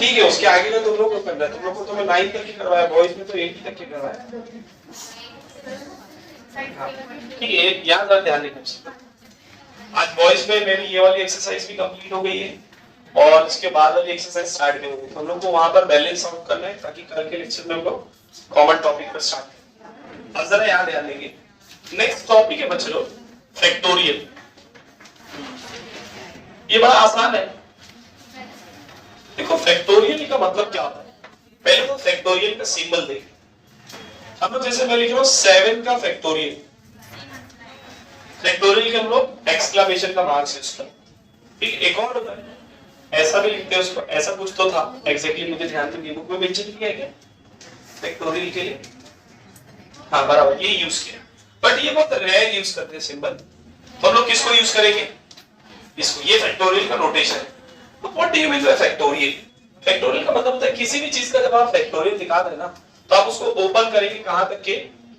ठीक है, उसके आगे का तुम लोग को करना है, तुम लोग को तो मैं 9 तक ही करवाया, बॉयज में तो 8 तक ही करवाया। ठीक है, यहाँ जरा ध्यान देना। आज बॉयज में मेरी ये वाली एक्सरसाइज भी कंप्लीट हो गई है और इसके बाद वाली एक्सरसाइज स्टार्ट नहीं होगी। हम लोग को वहां पर बैलेंस आउट करना है ताकि कल के लेक्चर में हम लोग कॉमन टॉपिक पर स्टार्ट करें। अब जरा याद देंगे, नेक्स्ट टॉपिक है बच्चों फैक्टोरियल। ये बड़ा आसान है। देखो फैक्टोरियल का मतलब क्या होता है, पहले तो फैक्टोरियल का सिंबल देखिए। हम लोग जैसे मैं लिख रहा हूं 7 का फैक्टोरियल, फैक्टोरियल के हम लोग एक्सक्लेमेशन का मार्क्स यूज करते हैं। ठीक, एक और होता है ऐसा भी लिखते हैं उसको, ऐसा कुछ तो था एग्जैक्टली मुझे ध्यान नहीं, बुक में मेंशन किया है क्या फैक्टोरियल के लिए? हाँ बराबर, ये यूज किया, बट ये बहुत रेयर यूज करते हैं सिंबल। तो हम लोग किसको यूज करेंगे? इसको। ये फैक्टोरियल का नोटेशन है। तो what do you mean by factorial? Factorial का मतलब होता है किसी भी चीज का जब आप फैक्टोरियल दिखा दे ना तो आप उसको ओपन करेंगे कहां तक के?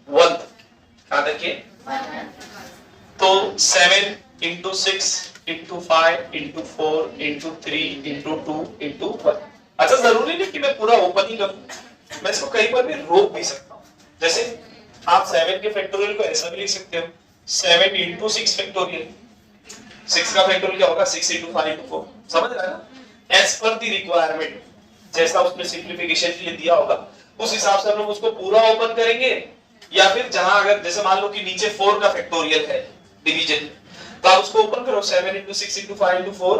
1 तक। कहां तक के? तो 7 into 6 into 5 into 4 into 3 into 2 into 1। अच्छा जरूरी नहीं कि मैं पूरा ओपन ही करूं, मैं इसको कहीं पर भी रोक भी सकता हूं। जैसे आप 7 के फैक्टोरियल को ऐसा भी लिख सकते हो 7 into 6 फैक्टोरियल। 6 का फैक्टोरियल क्या होगा? 6 into 5 into 4। समझ रहा है ना? एज पर द रिक्वायरमेंट, जैसा उसने सिंपलीफिकेशन के लिए दिया होगा उस हिसाब से हम लोग उसको पूरा ओपन करेंगे, या फिर जहां अगर जैसे मान लो कि नीचे 4 का फैक्टोरियल है डिवीजन, तो आप उसको ओपन करो 7 into 6 into 5 into 4,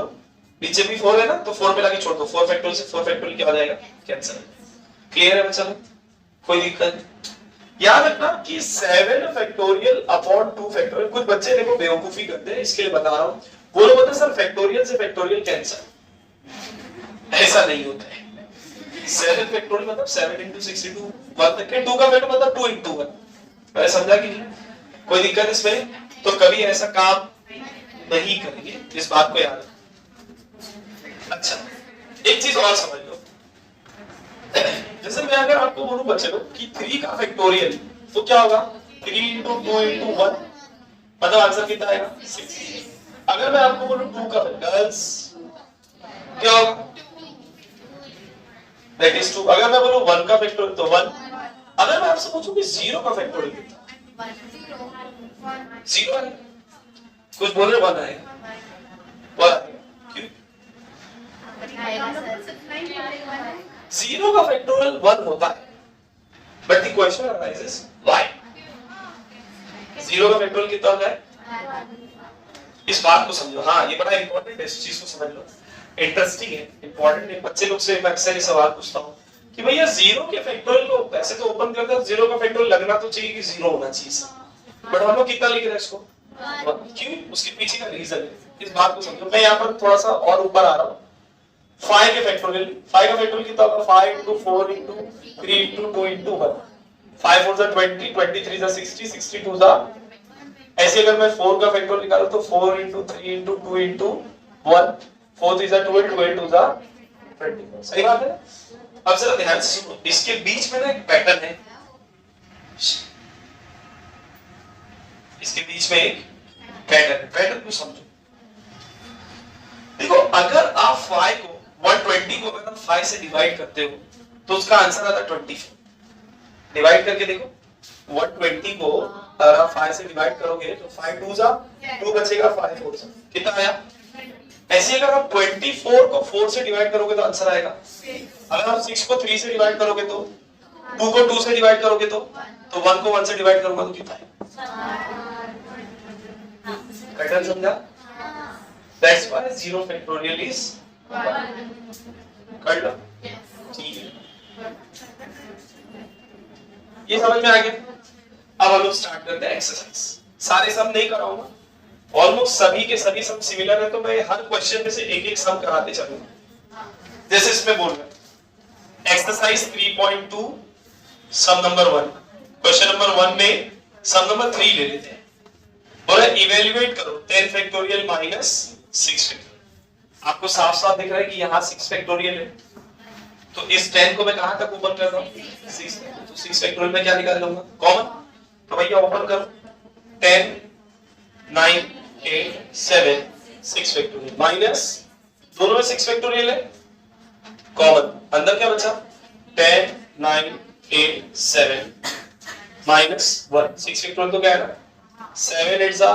नीचे भी 4 है ना तो 4 पे लाके छोड़ दो, 4 फैक्टोरियल से 4 फैक्टोरियल क्या हो जाएगा? कैंसिल। क्लियर है बच्चा? कोई दिक्कत नहीं। याद रखना कि 7 फैक्टोरियल अपॉन 2 फैक्टोरियल। कुछ बच्चे देखो बेवकूफी करते हैं, इसके लिए बता रहा हूं। वो लोग बोलते हैं सर फैक्टोरियल से फैक्टोरियल कैंसिल, ऐसा नहीं होता है। 7 फैक्टोरियल मतलब 7 into 6 into 1 तक के, 2 का फैक्टोरियल मतलब 2 into 1। मैंने समझा कि नहीं? कोई दिक्कत इसमें? तो कभी ऐसा काम नहीं करेंगे, इस बात को याद रखना। अच्छा एक चीज और समझ लो, जैसे मैं अगर आपको बोलूं बच्चे लोग कि 3 का फैक्टोरियल तो क्या होगा? 3 into 2 into 1, मतलब आंसर कितना आएगा? 6। अगर मैं आपको बोलूं 2 का गर्ल्स क्या होगा? That is 2। अगर मैं बोलूं 1 का फैक्टोरियल तो 1। अगर मैं आपसे पूछूं कि 0 का फैक्टोरियल कितना? 0 है। कुछ बोल रहे 1 आएगा? 1 क्यों? 0 का फैक्टोरियल 1 होता है, but the question arises why 0 का फैक्टोरियल कितना होता है? इस बात को समझो। हाँ ये बड़ा इंपॉर्टेंट है, इस चीज को समझ लो, इंटरेस्टिंग है, इंपॉर्टेंट है। बच्चे लोग से मैं अक्सर ये सवाल पूछता हूँ कि भैया 0 के फैक्टोरियल को ऐसे तो ओपन करते हैं 0 का फैक्टोरियल लगना तो चाहिए कि 0 होना चाहिए, बट हम लोग कितना लिख रहे हैं इसको? क्यों? उसके पीछे का रीजन है, इस बात को समझो। मैं यहाँ पर थोड़ा सा और ऊपर आ रहा हूँ। 5 के फैक्टोरियल, 5 का फैक्टोरियल कितना होगा? 5 into 4 into 3 into 2 into 1। 5 4 20, 23 60, 62 ऐसे अगर मैं 4 का फैक्टोरियल निकालूं तो 4 into 3 into 2 into 1, 4 3 12, 12 2 24। सही बात है? अब जरा ध्यान से सुनो, इसके बीच में ना एक पैटर्न है, इसके बीच में एक पैटर्न को समझो। देखो अगर आप 5 को 120 को अगर आप 5 से डिवाइड करते हो तो उसका आंसर आता है 24। डिवाइड करके देखो 120 को अगर आप 5 से डिवाइड करोगे तो 5 2 जा 2 बचेगा, 5 4 जा कितना आया? ऐसे अगर आप 24 को 4 से डिवाइड करोगे तो आंसर आएगा। अगर आप 6 को 3 से डिवाइड करोगे तो, 2 को 2 से डिवाइड करोगे तो 1 को 1 से डिवाइड करोगे तो कितना है? पैटर्न समझा? That's why 0 factorial is 1। कर लो, ठीक है, ये समझ में आ गया। अब हम लोग स्टार्ट करते हैं एक्सरसाइज। सारे सम नहीं कराऊंगा, ऑलमोस्ट सभी के सभी सम सिमिलर है, तो मैं हर क्वेश्चन में से एक एक सम कराते चलूंगा। जैसे इसमें बोल रहे हैं एक्सरसाइज 3.2 सम नंबर 1, क्वेश्चन नंबर 1 में सम नंबर 3 ले लेते हैं। बोला इवेल्युएट करो 10 फैक्टोरियल माइनस 6 फैक्टोरियल। आपको साफ साफ दिख रहा है कि यहाँ 6 फैक्टोरियल है, तो इस 10 को मैं कहां तक ओपन कर रहा हूँ? 6। तो 6 फैक्टोरियल में क्या निकाल लूंगा? कॉमन। तो भैया ओपन करो 10 9 8 7 6 फैक्टोरियल माइनस, दोनों में 6 फैक्टोरियल है कॉमन अंदर क्या बचा 10 9 8 7 माइनस 1 6 फैक्टोरियल तो क्या है ना 7 8 जा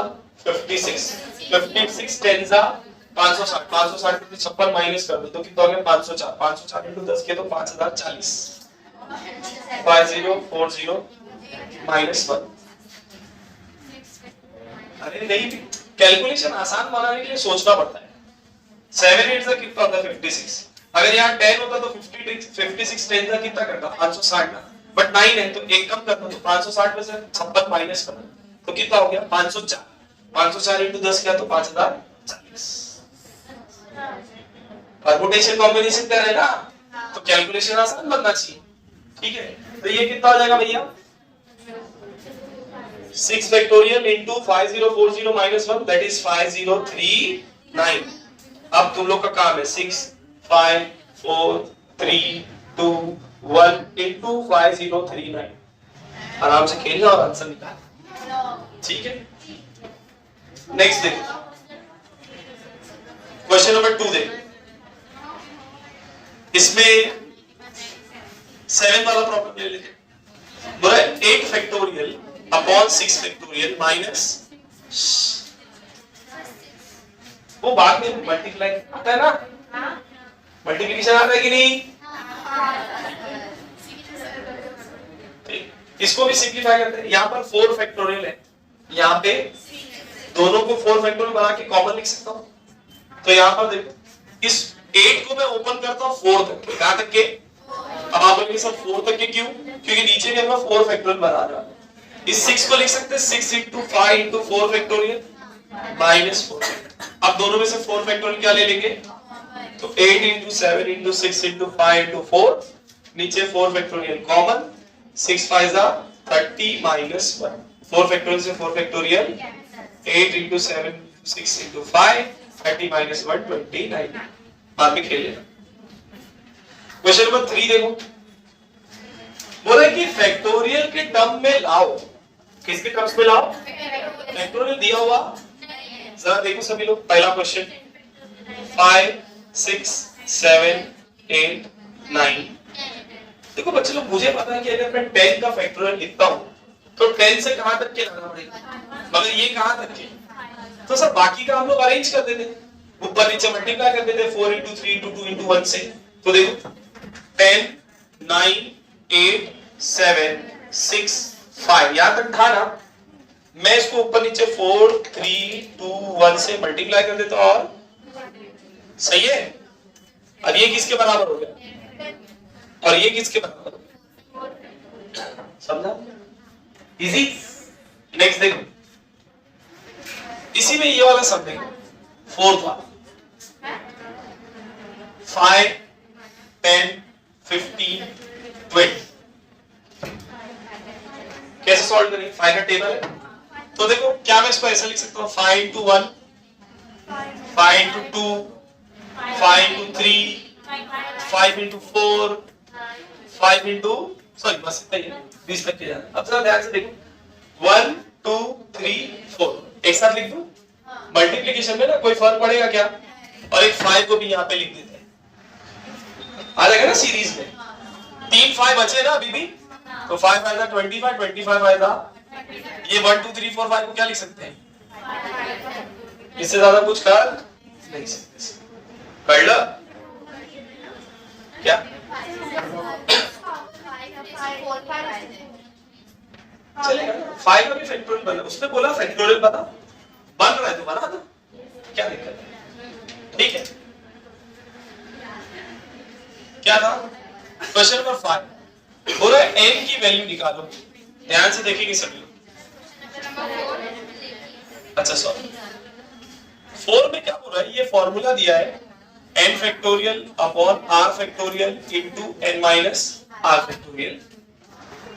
56 56 10 जा 560 560 में 56 माइनस कर दो तो कितना हो गया 504 504 into 10 किया तो 5040 5040 माइनस 1। अरे नहीं कैलकुलेशन आसान बनाने के लिए सोचना पड़ता है। 7 8 का कितना होता है 56 अगर यहाँ 10 होता तो 56 10 का कितना करता 560 ना बट 9 है तो एक कम करना तो 560 में से 56 माइनस करना तो कितना हो गया 504 504 into 10 किया तो 5040 परमुटेशन कॉम्बिनेशन कर रहे हैं ना तो कैलकुलेशन आसान बनना चाहिए। ठीक है तो ये कितना हो जाएगा भैया 6 factorial into 5040 minus 1 that is 5039। अब तुम लोग का काम है 6 5 4 3 2 1 into 5039 आराम से खेलना और आंसर निकालना। ठीक है नेक्स्ट देखो क्वेश्चन नंबर 2 देखो इसमें 7 वाला प्रॉब्लम ले लेते बोला 8 फैक्टोरियल अपॉन 6 फैक्टोरियल माइनस वो बाद में मल्टीप्लाई आता है ना मल्टीप्लिकेशन आता है कि नहीं इसको भी सिंपलीफाई करते हैं। यहाँ पर 4 फैक्टोरियल है यहाँ पे दोनों को 4 फैक्टोरियल बना के कॉमन लिख सकता हूँ तो यहाँ पर देखो इस 8 को मैं ओपन करता हूँ 4 तक कहां तक के अब आप लोग सब 4 तक के क्यों क्योंकि नीचे भी मैं 4 फैक्टोरियल बना रहा हूँ। इस 6 को लिख सकते हैं 6 into 5 into 4 फैक्टोरियल माइनस 4। अब दोनों में से 4 फैक्टोरियल क्या ले लेंगे तो 8 into 7 into 6 into 5 into 4 नीचे 4 फैक्टोरियल कॉमन 6 5 जा 30 minus 1 4 फैक्टोरियल से 4 फैक्टोरियल 8 into 7 6 into 5 30 minus 1 29 बाद में खेल लेना। क्वेश्चन नंबर 3 देखो बोला कि फैक्टोरियल के टर्म में लाओ किसके टर्म्स में लाओ फैक्टोरियल दिया हुआ जरा देखो सभी लोग पहला क्वेश्चन 5 6 7 8 9 देखो बच्चे लोग मुझे पता है कि अगर मैं 10 का फैक्टोरियल लिखता हूं तो 10 से कहां तक के लाना पड़ेगा मगर ये कहां तक के तो सर बाकी का हम लोग अरेंज कर देते ऊपर नीचे मल्टीप्लाई कर देते 4 into 3 into 2 into 1 से तो देखो 10 9 8 7 6 5 यहां तक था ना मैं इसको ऊपर नीचे 4 3 2 1 से मल्टीप्लाई कर देता और सही है। अब ये किसके बराबर हो गया और ये किसके बराबर हो गया समझा इजी। नेक्स्ट देखो इसी में ये वाला सब देखो 4th वाला 5 10 15 20 कैसे सॉल्व करेंगे 5 का टेबल है तो देखो क्या मैं इसको ऐसा लिख सकता हूँ 5 into 1 5 into 2 5 into 3 5 into 4 5 into sorry बस इतना ही 20 तक के जाना। अब जरा ध्यान से देखो 1 2 3 4 एक साथ लिख दूं मल्टीप्लिकेशन में ना कोई फर्क पड़ेगा क्या और एक 5 को भी यहाँ पे लिख देते हैं आ जाएगा ना सीरीज में 3 5 बचे ना अभी भी तो 5 5 का 25 25 5 का ये 1 2 3 4 5 को क्या लिख सकते हैं इससे ज्यादा कुछ कर नहीं सकते कर लो क्या चलेगा 5 का भी फैक्टोरियल बना उसने बोला फैक्टोरियल बता बन रहा है तो बना दो क्या दिक्कत है। ठीक है क्या था क्वेश्चन नंबर 5 बोला n की वैल्यू निकालो ध्यान से देखेंगे सभी लोग। अच्छा सॉरी 4 में क्या बोल रहा है ये फॉर्मूला दिया है n factorial upon r factorial into n minus r factorial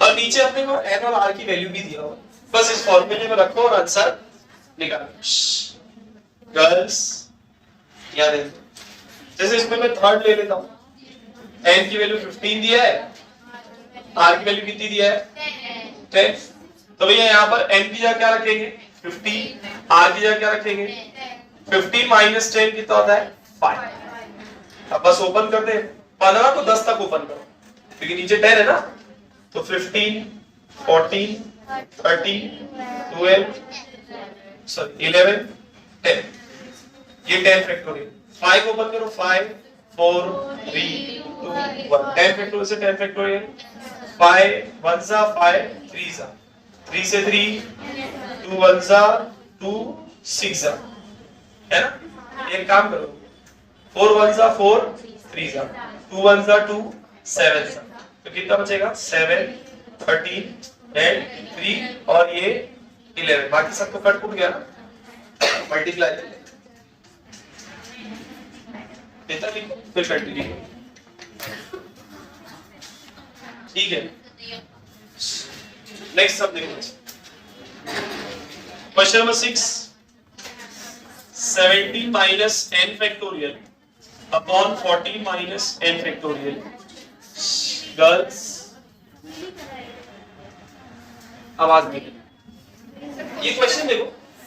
और नीचे अपने को n और r की वैल्यू भी दिया हुआ बस इस फॉर्मूले में रखो और आंसर निकालो। गर्ल्स याद है जैसे इसमें मैं थर्ड ले लेता हूं n की वैल्यू 15 दिया है r की वैल्यू कितनी दिया है 10 तो भैया यहाँ पर n की जगह क्या रखेंगे 15 r की जगह क्या रखेंगे 15 माइनस 10 कितना होता है 5। अब बस ओपन कर दे 15 को 10 तक ओपन करो क्योंकि नीचे 10 है ना, तो 15, 14, 13, 12, सॉरी 11, 10, ये 10 फैक्टोरियल। 5 ओपन करो, 5, 4, 3, 2, 1, 10 फैक्टोरियल से 10 फैक्टोरियल। 5 1 जा 5 3 जा, 3 से 3, 2 1 जा 2, 6 जा, है ना। एक काम करो, 4 1 जा 4, 3 जा, 2 1 जा 2, 7 जा, तो कितना बचेगा 7, 13 एंड 3 और ये 11, बाकी सबको कट कूट गया ना, मल्टीप्लाई कर ले, इतना लिखो फिर कंटिन्यू करो, ठीक है। नेक्स्ट सब देखो, question number 6, 70 minus n factorial upon 40 minus n factorial, girls आवाज नहीं। ये क्वेश्चन देखो,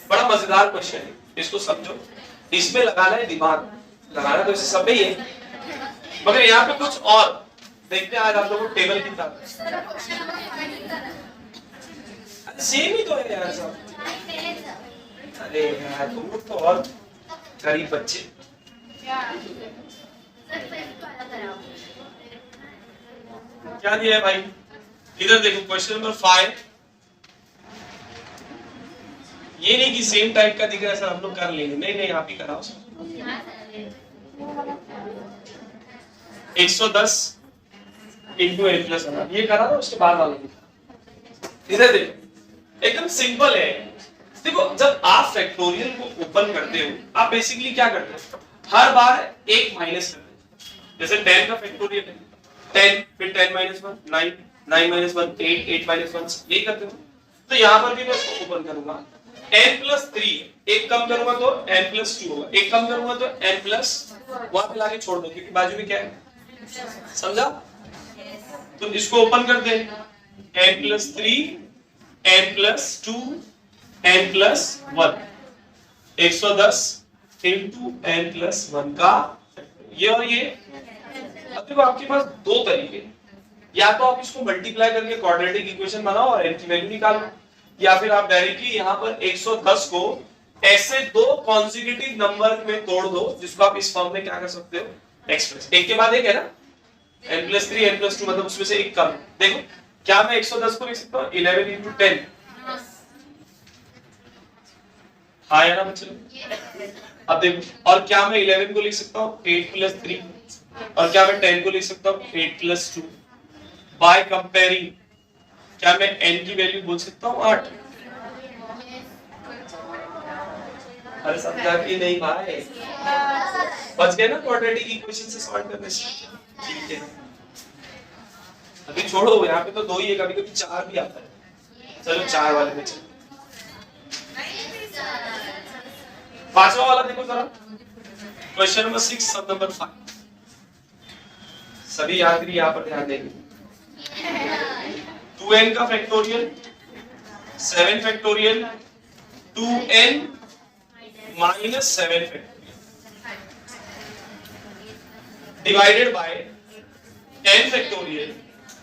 बड़ा मजेदार क्वेश्चन है, इसको समझो, इसमें लगाना है दिमाग, लगाना तो इसे सब ही है, मगर यहाँ पे कुछ और देखते हैं आज आप लोगों को टेबल की तरह। सेम ही तो है यार सब। अरे यार तुम लोग तो और गरीब बच्चे। क्या दिया है भाई, इधर देखो क्वेश्चन नंबर 5। ये नहीं कि सेम टाइप का दिख रहा है सर हम लोग कर लेंगे, नहीं नहीं आप ही कराओ सर। 110 इंटू n प्लस 1, ये करा दो, उसके बाद वाला इधर देखो, एकदम सिंपल है। देखो जब आप फैक्टोरियल को ओपन करते हो, आप बेसिकली क्या करते हो, हर बार एक माइनस करते हो। जैसे 10 का फैक्टोरियल है 10, फिर 10 - 1 9, 9 - 1 8, 8 - 1, ये करते हो। तो यहाँ पर भी मैं इसको ओपन करूंगा, n + 3, एक कम करूंगा तो n + 2 होगा, एक कम करूंगा तो n + वहां पे लाके छोड़ दो क्योंकि बाजू में क्या है, समझा। तो इसको ओपन कर दे, n + 3, n + 2, n + 1, 110 into n + 1 का ये और ये। अब देखो आपके पास दो तरीके, या तो आप इसको मल्टीप्लाई करके क्वाड्रेटिक इक्वेशन बनाओ और n की वैल्यू निकालो, या फिर आप डायरेक्टली यहाँ पर 110 को ऐसे दो कॉन्सेक्यूटिव नंबर में तोड़ दो, जिसको आप इस फॉर्म में क्या कर सकते हो, एक्सप्रेस, एक के बाद एक है ना, n + 3, n + 2, मतलब उसमें से एक कम। देखो क्या मैं 110 को लिख सकता हूँ 11 × 10, हाँ है ना बच्चों। अब देखो, और क्या मैं 11 को लिख सकता हूँ 8 + 3, और क्या मैं 10 को लिख सकता हूँ 8 + 2। बाय कंपेयरिंग क्या मैं n की वैल्यू बोल सकता हूँ 8। अरे समझा कि नहीं भाई, बच गए ना क्वाड्रेटिक इक्वेशन से सॉल्व करने से, ठीक है। अभी छोड़ो, यहाँ पे तो दो ही है, कभी कभी 4 भी आता है। चलो 4 वाले में चलो, 5वां वाला देखो जरा, क्वेश्चन नंबर 6 सब नंबर 5। सभी याद करिए, यहाँ पर ध्यान देंगे। 2n का factorial, 7 factorial, 2n - 7 factorial divided by 10 factorial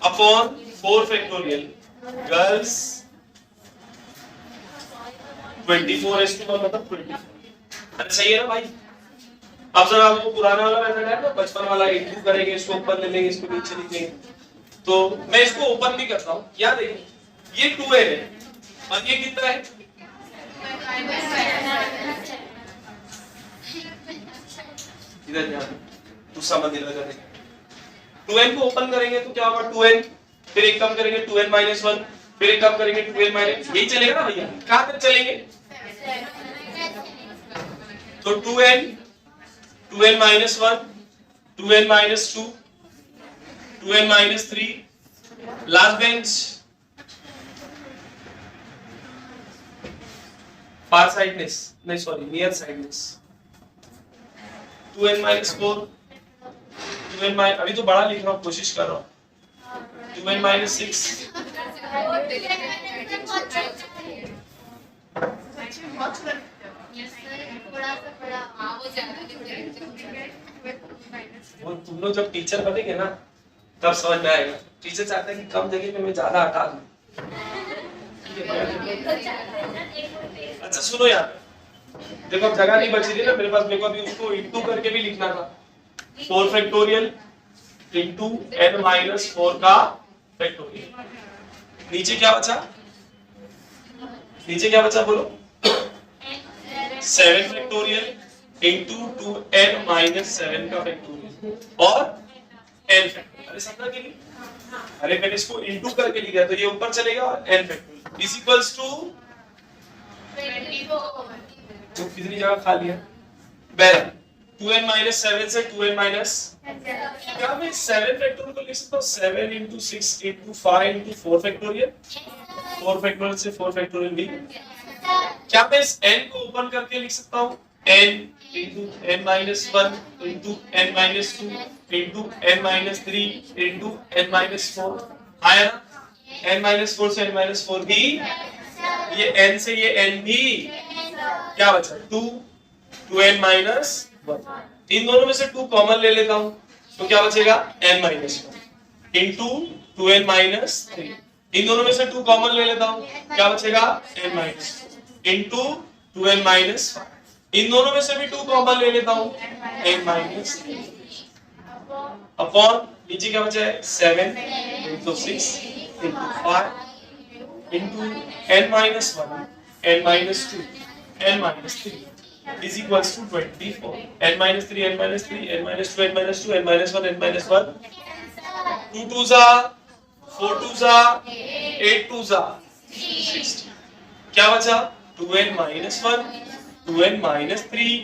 upon 4 factorial, girls 24:1 मतलब 24। अरे सही है ना भाई। अब सर आपको पुराना वाला मेथड है ना, बचपन वाला, इंटू करेंगे, इसको ऊपर ले लेंगे, इसको नीचे लिख लेंगे, तो मैं इसको ओपन भी करता हूँ। क्या देखिए, ये 2n है और ये कितना है, इधर ध्यान तो समझ लेना। 2n को ओपन करेंगे तो क्या होगा 2n, फिर एक कम करेंगे 2n - 1, फिर एक कम करेंगे 2n - यही चलेगा ना भैया, कहां तक चलेंगे, तो 2n - 1, 2n - 2, 2n - 3, last bench फार साइडनेस, नहीं sorry near sightedness, 2n - 4, 2n - अभी तो बड़ा लिख रहा हूँ, कोशिश कर रहा हूँ, 2n - 6, वो तुम लोग जब टीचर बनेंगे ना तब समझ में आएगा। टीचर चाहता है कि कम जगह में मैं ज्यादा हटा दूं। अच्छा सुनो यार, देखो अब जगह नहीं बची थी ना मेरे पास, मेरे को अभी उसको इंटू करके भी लिखना था। 4 फैक्टोरियल इंटू n माइनस 4 का फैक्टोरियल। नीचे क्या बचा? नीचे क्या बचा बोलो? 7 फैक्टोरियल इंटू 2n माइनस 7 का फैक्टोरियल और n फैक्टोरियल। अरे समझा कि नहीं? अरे मैंने इसको इंटू करके लिखा तो ये ऊपर चलेगा और n factorial is equals to 24। तो कितनी जगह खा लिया? 2n माइनस 7 से 2n माइनस, क्या मैं 7 फैक्टोरियल को लिख सकता हूँ 7 into 6 into 5 into 4 factorial, 4 factorial से 4 फैक्टोरियल भी। क्या मैं इस n को ओपन करके लिख सकता हूँ n into n minus 1 into n minus 2 into n minus 3 into n minus 4 आया ना? n माइनस 4 से n माइनस 4 भी, ये n से ये n भी, क्या बचा 2 2n माइनस 1। इन दोनों में से 2 कॉमन ले लेता हूँ तो क्या बचेगा n minus 1 into 2n minus 3। इन दोनों में से 2 कॉमन ले लेता हूँ क्या बचेगा n minus into 2n minus 5। इन दोनों में से भी 2 कॉमन ले लेता हूँ n माइनस अपॉन नीचे क्या बचा है 7 into 6 into 5 into n minus 1 n minus 2 n minus 3 is equals to 24। n minus 3 n minus 3 n minus 2 n minus 2 n minus 1 n minus 1 2 2 जा 4 2 जा 8 2 जा 60। क्या बचा 2n minus 1 2n minus 3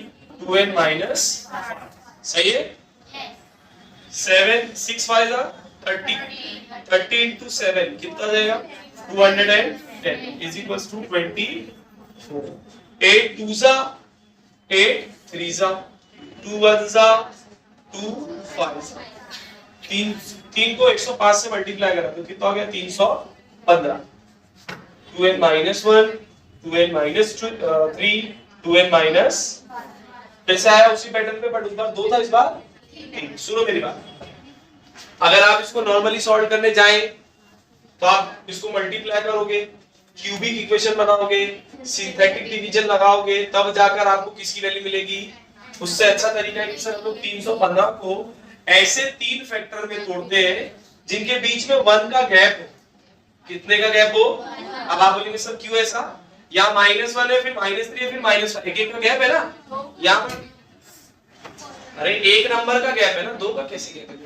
2n minus 5। सही है? 7 6 5 जा 30 30 into 7 कितना जाएगा 210 is equals to 24। 8 2 जा 8 3 जा 2 1 जा 2 5 जा 3 को 105 से मल्टीप्लाई करा तो कितना हो गया 315। 2n minus 1 2n minus 3 2n minus, कैसे आया उसी पैटर्न पे बट उस बार 2 था इस बार 3। सुनो मेरी बात, अगर आप इसको नॉर्मली सॉल्व करने जाएं तो आप इसको मल्टीप्लाई करोगे, क्यूबिक इक्वेशन बनाओगे, सिंथेटिक डिवीजन लगाओगे, तब जाकर आपको किसकी वैल्यू मिलेगी। उससे अच्छा तरीका है कि सर हम लोग 315 को ऐसे 3 फैक्टर में तोड़ते हैं जिनके बीच में 1 का गैप हो। कितने का गैप हो? अब आप बोलेंगे सर क्यों ऐसा, या -1 है फिर -3 है फिर -5, एक का गैप है ना यहाँ पर। अरे एक नंबर का गैप है ना, 2 का कैसे गैप है?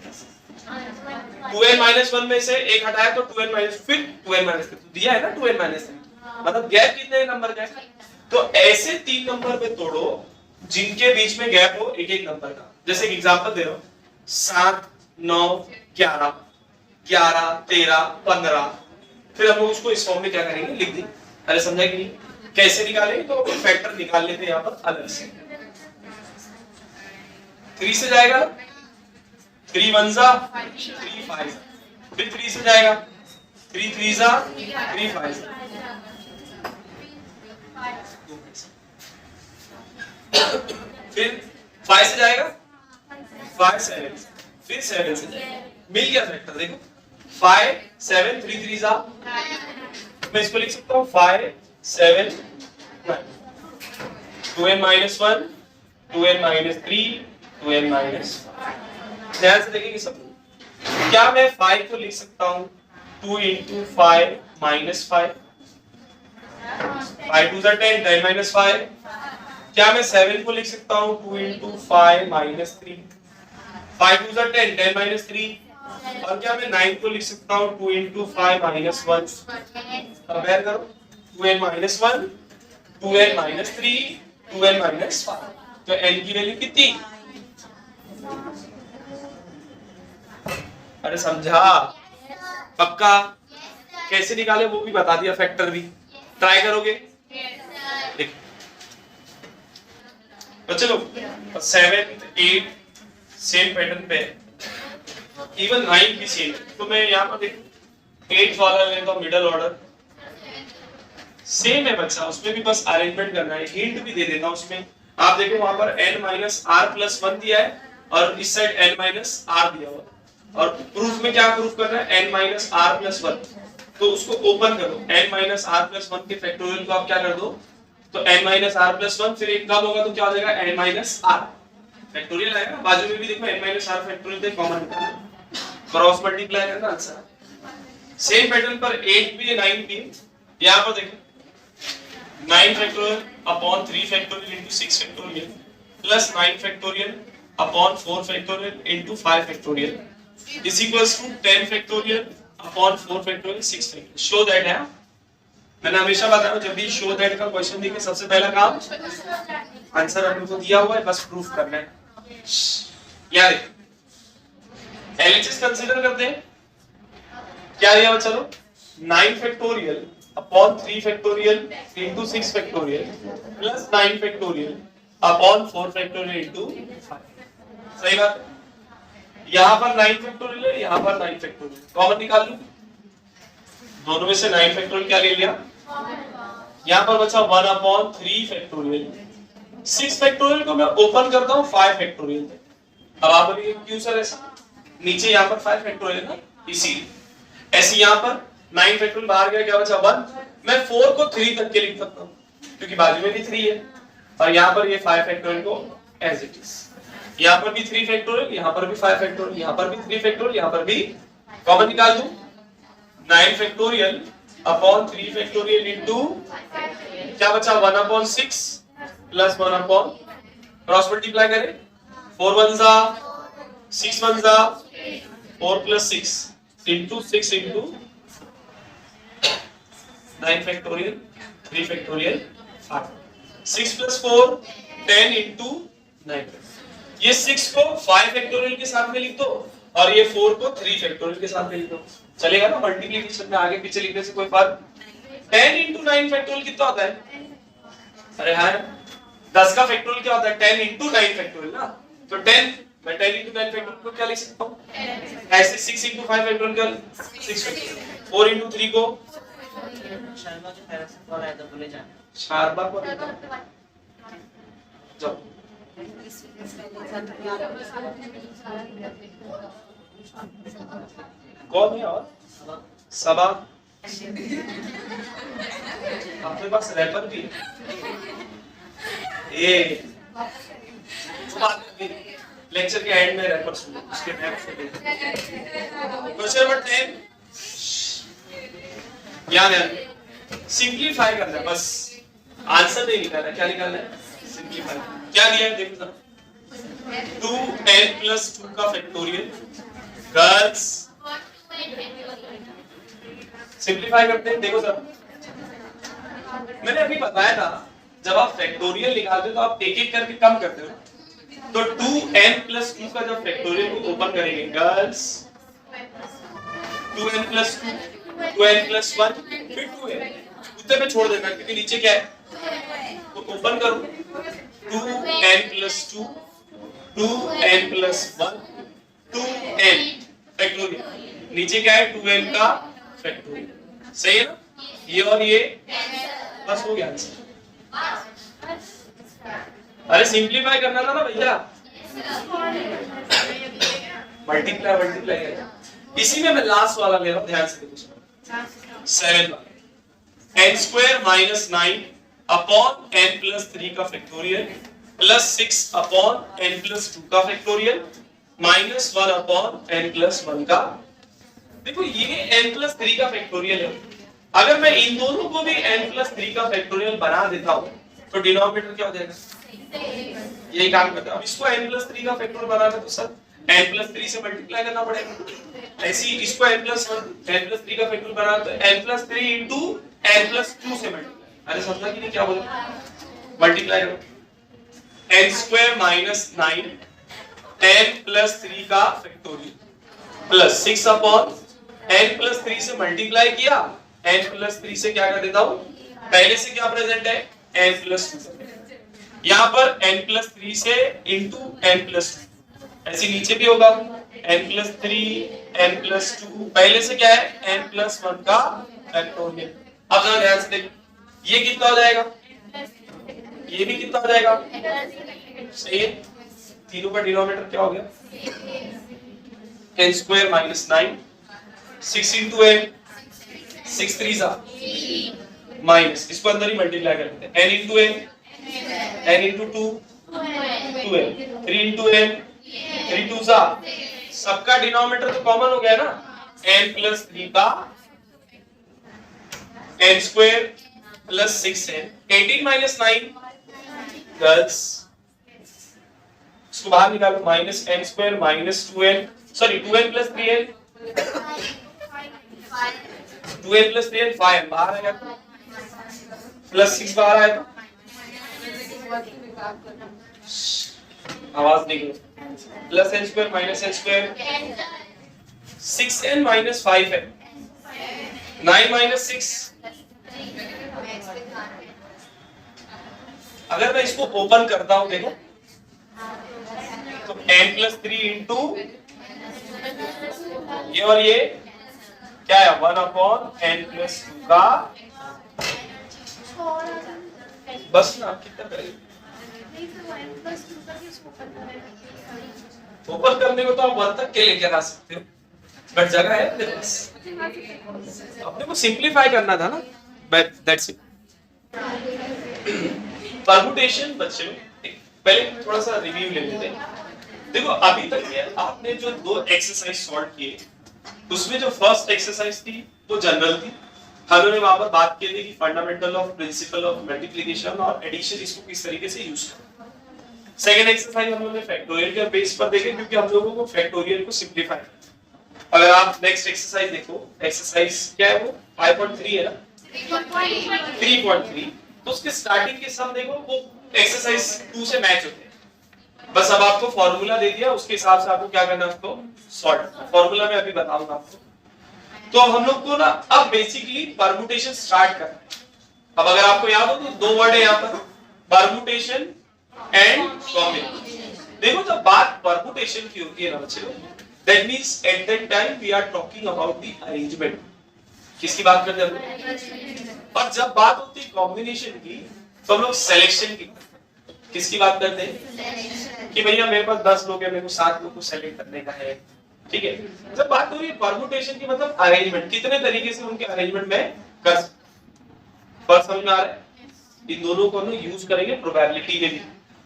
2n-1 में से एक हटाया तो 2n- फिर 2n-3 दिया है ना 2n-3, मतलब गैप कितने नंबर का है। तो ऐसे 3 नंबर पे तोड़ो जिनके बीच में गैप हो एक एक नंबर का। जैसे एक एग्जांपल दे रहा हूं 7 9 11 11 13 15। फिर हम लोग उसको इस फॉर्म में क्या करेंगे लिख देंगे। अरे समझा कि नहीं? कैसे निकालेंगे तो फैक्टर निकाल लेते हैं यहाँ पर अलग से। 3 से जाएगा 3 1 जा 3 5, फिर 3 से जाएगा 3 3 जा 3 5, फिर 5 से जाएगा 5 7, फिर 7 से जाएगा। मिल गया फैक्टर देखो 5 7 3 3 जा, मैं इसको लिख सकता हूँ 5 7 9। 2n-1 2n-3 2n-5। ध्यान से देखेंगे सब। क्या मैं 5 को लिख सकता हूँ 2 into 5 minus 5, 5 2 10 10 minus 5। क्या मैं 7 को लिख सकता हूँ 2 into 5 minus 3, 5 2 10 10 minus 3। और क्या मैं 9 को लिख सकता हूँ 2 into 5 minus 1। कंपेयर करो 2n-1 2n-3 2n-5। तो n की वैल्यू कितनी? अरे समझा? पक्का? कैसे निकाले वो भी बता दिया, फैक्टर भी। ट्राई करोगे? बच्चे लोग 7 8 सेम पैटर्न पे, इवन 9 भी सेम। तो मैं यहाँ पर देखो 8 वाला लेता हूँ मिडल ऑर्डर, सेम है बच्चा, उसमें भी बस अरेंजमेंट करना है। हिंट भी दे देना उसमें, आप देखो वहां पर n माइनस आर प्लस 1 दिया है और इस साइड n माइनस आर दिया हुआ, और प्रूफ में क्या प्रूफ करना है, n माइनस आर प्लस 1, तो उसको ओपन करो, n माइनस आर प्लस 1 के फैक्टोरियल को आप क्या कर दो, तो n माइनस आर प्लस 1 फिर एक कब होगा तो क्या हो जाएगा, n माइनस आर फैक्टोरियल आएगा, बाजू में भी देखो n माइनस आर फैक्टोरियल थे, कॉमन निकालना, क्रॉस मल्टीप्लाई करना आंसर। सेम पैटर्न पर 8 भी है 9 भी, यहां पर देखो 9 factorial upon 3 factorial into 6 factorial plus 9 factorial upon 4 factorial into 5 factorial is equals to 10 factorial upon 4 factorial 6 factorial. Show that है, मैंने हमेशा बताया जब भी शो दैट का क्वेश्चन देखे सबसे पहला काम आंसर अपने को दिया हुआ है, बस प्रूफ करना है। यार एलएचएस कंसीडर करते हैं, क्या दिया हुआ, चलो 9 factorial upon 3 factorial into 6 factorial plus 9 factorial upon 4 factorial into 5। सही बात, यहां पर 9 फैक्टोरियल है, यहां पर 9 फैक्टोरियल, कॉमन निकाल लूं, दोनों में से 9 फैक्टोरियल क्या ले लिया, यहां पर बचा 1 अपॉन 3 फैक्टोरियल, 6 फैक्टोरियल को मैं ओपन करता हूं 5 फैक्टोरियल। अब आप बोलिए क्यों सर ऐसा, नीचे यहां पर 5 फैक्टोरियल है ना, इसीलिए ऐसे यहां पर 9 फैक्टोरियल बाहर गया, क्या बचा 1, मैं 4 को 3 तक के लिख सकता हूं क्योंकि बाजू में भी 3 है, और यहां पर ये 5 फैक्टोरियल को एज इट इज, यहां पर भी 3 फैक्टोरियल, यहां पर भी 5 फैक्टोरियल, यहां पर भी 3 फैक्टोरियल, यहां पर भी, कॉमन निकाल दूं, 9 फैक्टोरियल अपॉन 3 फैक्टोरियल इनटू क्या बचा 1 upon 6 plus 1 upon, cross multiply करें, 4 1 जा 6 1 जा 4 plus 6 into 6 into 9 factorial 3 factorial 5, 6 plus 4 10 into 9। ये 6 को 5 फैक्टोरियल के साथ में लिख दो और ये 4 को 3 फैक्टोरियल के साथ में लिख दो, चलेगा ना, मल्टीप्लिकेशन में आगे पीछे लिखने से कोई फर्क। 10 इनटू 9 फैक्टोरियल कितना होता है, अरे हाँ 10 का फैक्टोरियल क्या होता है, 10 इनटू 9 फैक्टोरियल ना, तो 10 मैं 10 इनटू 9 फैक्टोरियल को क्या लिख सकता हूं, ऐसे 6 इनटू 5 फैक्टोरियल का 6 फैक्टोरियल, 4 इनटू 3 को शर्मा के पैरेंट्स को आया था बोले जाने, शारदा को जाओ कौन है, और सबा अपने पास रैपर भी है, ये लेक्चर के एंड में रैपर सुनो, उसके नेक्स्ट क्वेश्चन नंबर 10 याद है, सिंपलीफाई करना है, बस आंसर नहीं निकालना है, क्या निकालना है, सिंपलीफाई। क्या दिया है देखो जरा, 2n प्लस 2 का फैक्टोरियल, गर्ल्स सिंपलीफाई करते हैं, देखो सर मैंने अभी बताया था जब आप फैक्टोरियल निकालते हो तो आप एक एक करके कम करते हो, तो 2n प्लस 2 का जब फैक्टोरियल को ओपन करेंगे girls 2n plus 2 2n plus 1 फिर 2n उत्तर पे छोड़ देना क्योंकि नीचे क्या है, तो ओपन करो 2n plus 2 2n plus 1 2n factorial, नीचे क्या है 2n का फैक्टोरियल, सही है ना, ये और ये बस हो गया आंसर। अरे सिंपलीफाई करना था ना भैया, मल्टीप्लाई मल्टीप्लाई है, इसी में मैं लास्ट वाला ले रहा हूं, ध्यान से देखो 7 n square minus 9 upon n plus 3 का factorial plus 6 upon n plus 2 का factorial minus 1 upon n plus 1 का, देखो ये n प्लस 3 का फैक्टोरियल है, अगर मैं इन दोनों को भी n प्लस 3 का फैक्टोरियल बना देता हूं तो डिनोमिनेटर क्या हो जाएगा, यही काम करता है। अब इसको n प्लस 3 का फैक्टोरियल बनाना तो सर n प्लस 3 से मल्टीप्लाई करना पड़ेगा, ऐसे ही इसको n प्लस 3 का फैक्टोरियल बनाना तो n plus 3 into n plus 2 से मल्टीप्लाई, अरे समझा कि नहीं क्या बोला, मल्टीप्लाई करो n square minus 9 n plus 3 का factorial plus 6 upon n plus 3 से मल्टीप्लाई किया, n प्लस 3 से क्या कर देता हूं, पहले से क्या प्रेजेंट है n प्लस 2, यहां पर n प्लस 3 से इंटू n प्लस 2, ऐसे नीचे भी होगा n प्लस 3 n प्लस 2, पहले से क्या है n प्लस 1 का फैक्टोरियल। अब जरा ध्यान से देखो ये कितना हो जाएगा, ये भी कितना हो जाएगा, सही है। तीनों का डिनोमिनेटर क्या हो गया, n square minus 9, 6 into n, 6 3 सा माइनस, इसको अंदर ही मल्टीप्लाई कर देते हैं, n into n, n into 2 2n, 3 into n, 3 2 सा, सबका डिनोमिनेटर तो कॉमन हो गया ना, n प्लस 3 का n square plus 6n, 18 minus 9 girls, इसको बाहर निकालो, minus n square minus 2n, sorry 2n plus 3n, 2n plus 3n 5n बाहर आएगा, प्लस 6 बाहर आएगा, आवाज नहीं करो, plus n square minus n square, 6n minus 5n, 9 minus 6, अगर मैं इसको ओपन करता हूं देखो तो n प्लस 3 इंटू ये और ये क्या है 1 अपॉन n प्लस 2 का, बस ना कितना करेंगे ओपन करने को तो आप 1 तक के लेकर आ सकते हो, बट जगह है मेरे पास, अपने को सिंपलीफाई करना था ना, बट दैट्स इट। परमुटेशन बच्चे पहले थोड़ा सा रिव्यू ले लेते हैं। देखो अभी तक ये आपने जो दो एक्सरसाइज सॉल्व किए, उसमें जो फर्स्ट एक्सरसाइज थी वो जनरल थी, हमने वहां पर बात की थी कि fundamental of principle of multiplication और एडिशन इसको किस तरीके से यूज करना। सेकंड एक्सरसाइज हम लोगों ने फैक्टोरियल के बेस पर देखे, क्योंकि हम लोगों को फैक्टोरियल को सिंपलीफाई करना। अगर आप नेक्स्ट एक्सरसाइज देखो, एक्सरसाइज क्या है वो 5.3 है ना, 3.3, तो उसके स्टार्टिंग के सम देखो वो एक्सरसाइज 2 से मैच होते हैं। बस अब आपको फार्मूला दे दिया, उसके हिसाब से आपको क्या करना है, उसको सॉल्व। फार्मूला मैं अभी बताऊंगा आपको। तो हम लोग को ना अब बेसिकली परमुटेशन स्टार्ट करना है। अब अगर आपको याद हो तो दो वर्ड है यहाँ पर, परमुटेशन एंड कॉम्बिनेशन। देखो जब बात परमुटेशन की होती है ना बच्चे लोग, that means at that time we are talking about the arrangement. किसकी बात करते हैं? और जब बात होती है कॉम्बिनेशन की तो हम लोग सिलेक्शन की, किसकी बात करते हैं कि भैया मेरे पास 10 लोग हैं, मेरे को 7 लोग को सेलेक्ट करने का है, ठीक है। जब बात हो रही है परमुटेशन की, मतलब अरेंजमेंट, कितने तरीके से उनके अरेंजमेंट में कर सकते। पर समझ में आ रहा है? इन दोनों को हम यूज करेंगे प्रोबेबिलिटी में भी,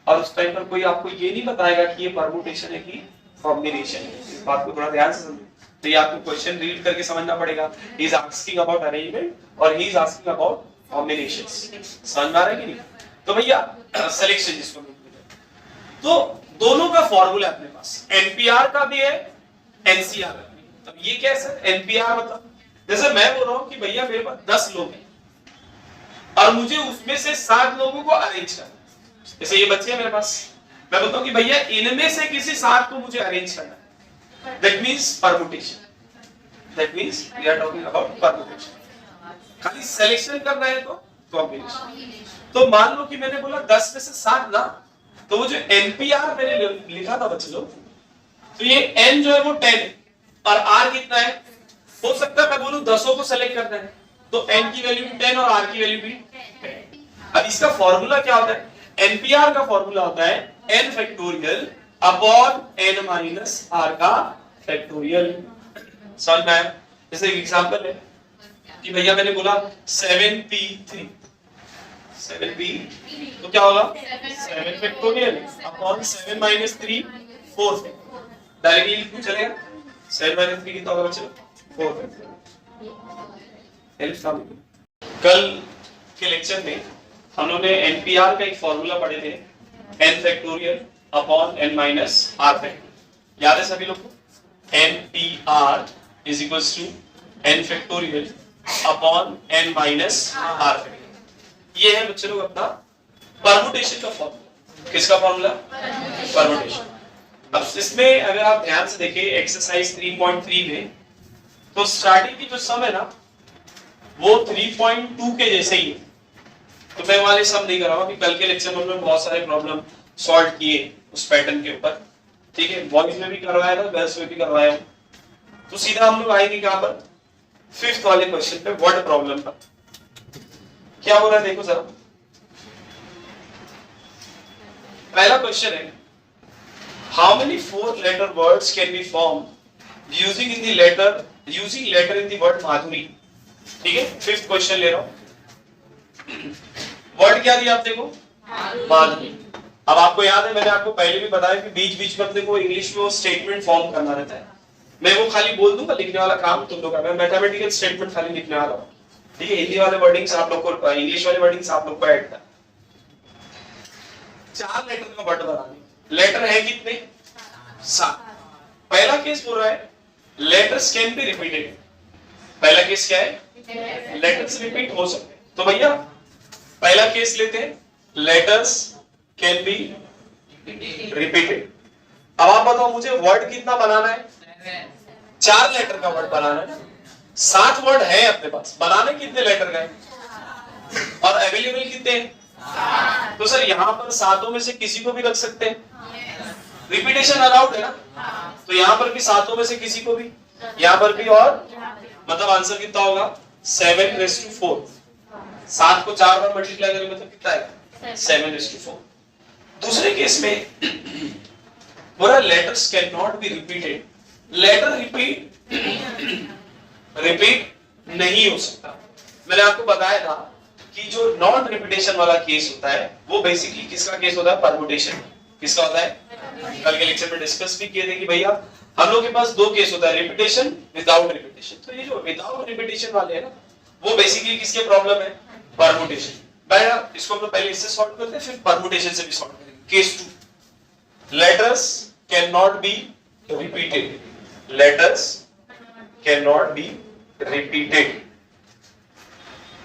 और उस टाइम पर कोई आपको ये नहीं बताएगा कि ये परमुटेशन है कि कॉम्बिनेशन है। इस बात को थोड़ा ध्यान से समझो। तो ये आपको क्वेश्चन रीड करके समझना पड़ेगा। He is asking about arrangement और he is asking about combinations. समझ में आ रहा है कि नहीं? तो भैया सिलेक्शन जिसको तो दोनों का फॉर्मूला अपने पास, एनपीआर का भी है, एनसीआर का भी। तो ये क्या है सर? एनपीआर मतलब जैसे मैं बोल रहा हूं कि भैया मेरे पास 10 लोग हैं और मुझे उसमें से 7 लोगों को अरेंज करना। जैसे ये बच्चे हैं मेरे पास, मैं बोलता हूं कि भैया इनमें से किसी 7 को मुझे अरेंज करना है। That means permutation. That means we are talking about permutation. खाली सिलेक्शन करना है तो कॉम्बिनेशन। तो मान लो कि मैंने बोला 10 में से 7 ना, तो वो जो एनपीआर मैंने लिखा था बच्चे लोग, तो ये एन जो है वो 10 है और आर कितना है? हो सकता है मैं बोलूं 10 को सेलेक्ट करना है, तो एन की वैल्यू भी 10 और आर की वैल्यू भी 10। अब इसका फॉर्मूला क्या होता है? एनपीआर का फॉर्मूला होता है n factorial upon n minus r का फैक्टोरियल। समझ में आया? जैसे एक एग्जांपल है कि भैया मैंने बोला 7p3, 7p तो क्या होगा? 7 factorial upon 7 minus 3 4 factorial. Directly लिखूं चलेगा? 7 माइनस 3 कितना होगा बच्चों? 4 फैक्टोरियल। कल के लेक्चर में हम लोगों ने एनपीआर का एक फॉर्मूला पढ़े थे, n factorial upon n minus r factorial. याद है सभी लोग को? NPR is equals to n factorial upon n minus r factorial. ये है बच्चे लोग अपना परमुटेशन का फॉर्मूला। किसका फॉर्मूला? परमुटेशन। अब इसमें अगर आप ध्यान से देखें एक्सरसाइज 3.3 में, तो स्टार्टिंग की जो सम है ना वो 3.2 के जैसे ही है। तो मैं वाले सम नहीं कर रहा हूं कि कल के लेक्चर में बहुत सारे प्रॉब्लम सॉल्व किए उस पैटर्न के ऊपर, ठीक है। बॉयज में भी करवाया था, गर्ल्स में भी करवाया हूं। तो सीधा हम लोग आएंगे कहां पर? 5th वाले क्वेश्चन पे, व्हाट प्रॉब्लम पर, क्या बोल रहा है देखो जरा, पहला क्वेश्चन है how many 4 letter words can be form using letter in the word Madhuri. ठीक है, फिफ्थ क्वेश्चन ले रहा हूं। वर्ड क्या दिया आप देखो, माधुरी। अब आपको याद है मैंने आपको पहले भी बताया कि बीच बीच में अपने को इंग्लिश में वो स्टेटमेंट फॉर्म करना रहता है। मैं वो खाली बोल दूंगा, लिखने वाला काम तुम लोग का। मैं मैथमेटिकल स्टेटमेंट खाली लिखने वाला हूं। ठीक है, हिंदी वाले वर्डिंग्स आप लोग को, इंग्लिश वाले वर्डिंग्स आप लोग को ऐड करना। 4 लेटर का वर्ड बनाने। लेटर है कितने, 7। पहला केस बोल रहा है लेटर्स कैन बी रिपीटेड। पहला केस क्या है, लेटर्स रिपीट हो सकते हैं। तो भैया पहला केस लेते हैं, लेटर्स कैन बी रिपीटेड। अब आप बताओ मुझे वर्ड कितना बनाना है, 4 लेटर का वर्ड बनाना है। 7 वर्ड है अपने पास, बनाने कितने लेटर का है और अवेलेबल कितने हैं। तो सर यहां पर 7 में से किसी को भी रख सकते हैं, रिपीटेशन अलाउड है ना। तो यहां पर भी 7 में से किसी को भी, यहां पर भी, और मतलब आंसर कितना होगा 7:4। 7 को 4 बार मल्टीप्लाई करें मतलब कितना आएगा 7:4। दूसरे केस में बोला letters can not be repeated. Letter repeat नहीं हो सकता। मैंने आपको बताया था कि जो नॉन रिपीटेशन वाला केस होता है वो बेसिकली किसका केस होता है, परम्यूटेशन। किसका होता है, कल के लेक्चर में डिस्कस भी किए थे कि भैया हम लोग के पास 2 केस होता है, रिपीटेशन, विदाउट रिपीटेशन। तो ये जो विदाउट रिपीटेशन वाले है ना, वो बेसिकली किसके प्रॉब्लम है, परम्यूटेशन। भैया इसको हम लोग पहले इससे सॉल्व करते हैं, फिर परम्यूटेशन से भी सॉल्व करेंगे। Case 2, letters can not be repeated. Letters can not be repeated.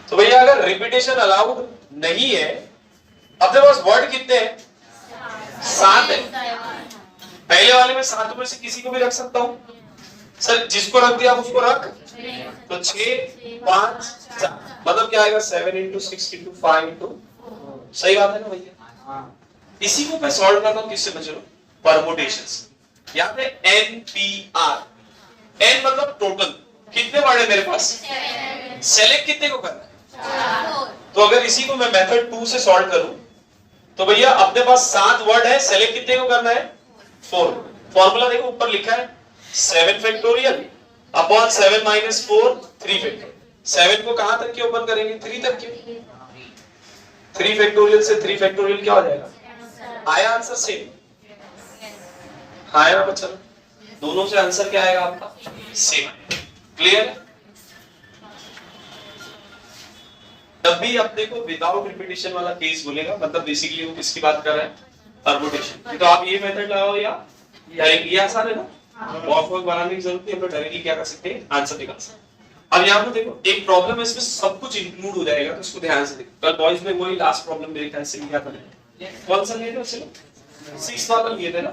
तो भैया अगर रिपीटेशन अलाउड नहीं है, अपने पास वर्ड कितने हैं, 7 है। पहले वाले में 7 में से किसी को भी रख सकता हूं। सर जिसको रख दिया उसको रख, तो 6, 5, 4 मतलब क्या आएगा 7 × 6 × 5 × सही बात है ना भैया। इसी को मैं सॉल्व करता हूं किससे बच्चों, परम्यूटेशंस। यहाँ पे NPR, N मतलब टोटल, कितने वर्ड है मेरे पास, सेलेक्ट कितने को करना है। तो अगर इसी को मैं मेथड 2 से सॉल्व करूं तो भैया अपने पास 7 वर्ड है, सेलेक्ट कितने को करना है 4। फॉर्मूला देखो ऊपर लिखा है 7 फैक्टोरियल अपॉन 7 - 4 3 फैक्टोरियल। 7 को कहां तक के ओपन करेंगे, 3 तक के। 3 फैक्टोरियल से 3 फैक्टोरियल क्या हो जाएगा, आया आंसर सेम, आया बच्चा, दोनों से आंसर क्या आएगा आपका सेम। क्लियर। जब भी अपने को विदाउट रिपीटेशन वाला केस बोलेगा मतलब बेसिकली वो किसकी बात कर रहा है, परम्यूटेशन। तो आप ये मेथड लगाओ या ये आसान है ना, वॉक बनाने की जरूरत नहीं, हम लोग डायरेक्टली क्या कर सकते हैं, आंसर निकाल सकते हैं। अब यहाँ पे देखो एक प्रॉब्लम है, इसमें सब कुछ इंक्लूड हो जाएगा, तो इसको ध्यान से देखो। कल बॉयज में वही लास्ट प्रॉब्लम मेरे ख्याल से लिया था, कौन सा लिए थे उससे 6 वाला लिए थे ना,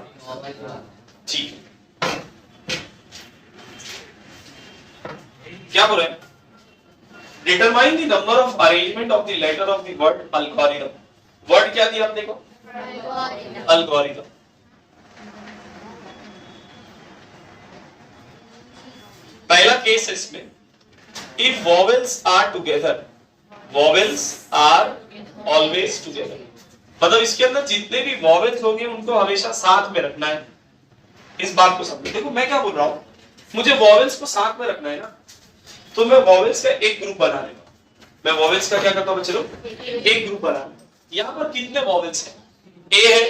ठीक है। क्या बोल रहे हैं, determine the number of arrangement of the letter of the word algorithm. Word क्या दिया आपने को, अल्गोरिथम। पहला केस है इसमें, if vowels are together, vowels are always together, मतलब इसके अंदर जितने भी वोवेल्स होंगे उनको हमेशा साथ में रखना है। इस बात को समझो। देखो मैं क्या बोल रहा हूं, मुझे वोवेल्स को साथ में रखना है ना, तो मैं वोवेल्स का एक ग्रुप बना लूंगा। मैं वोवेल्स का क्या करता हूं बच्चों, एक ग्रुप बना लूंगा। यहां पर कितने वोवेल्स हैं, ए है,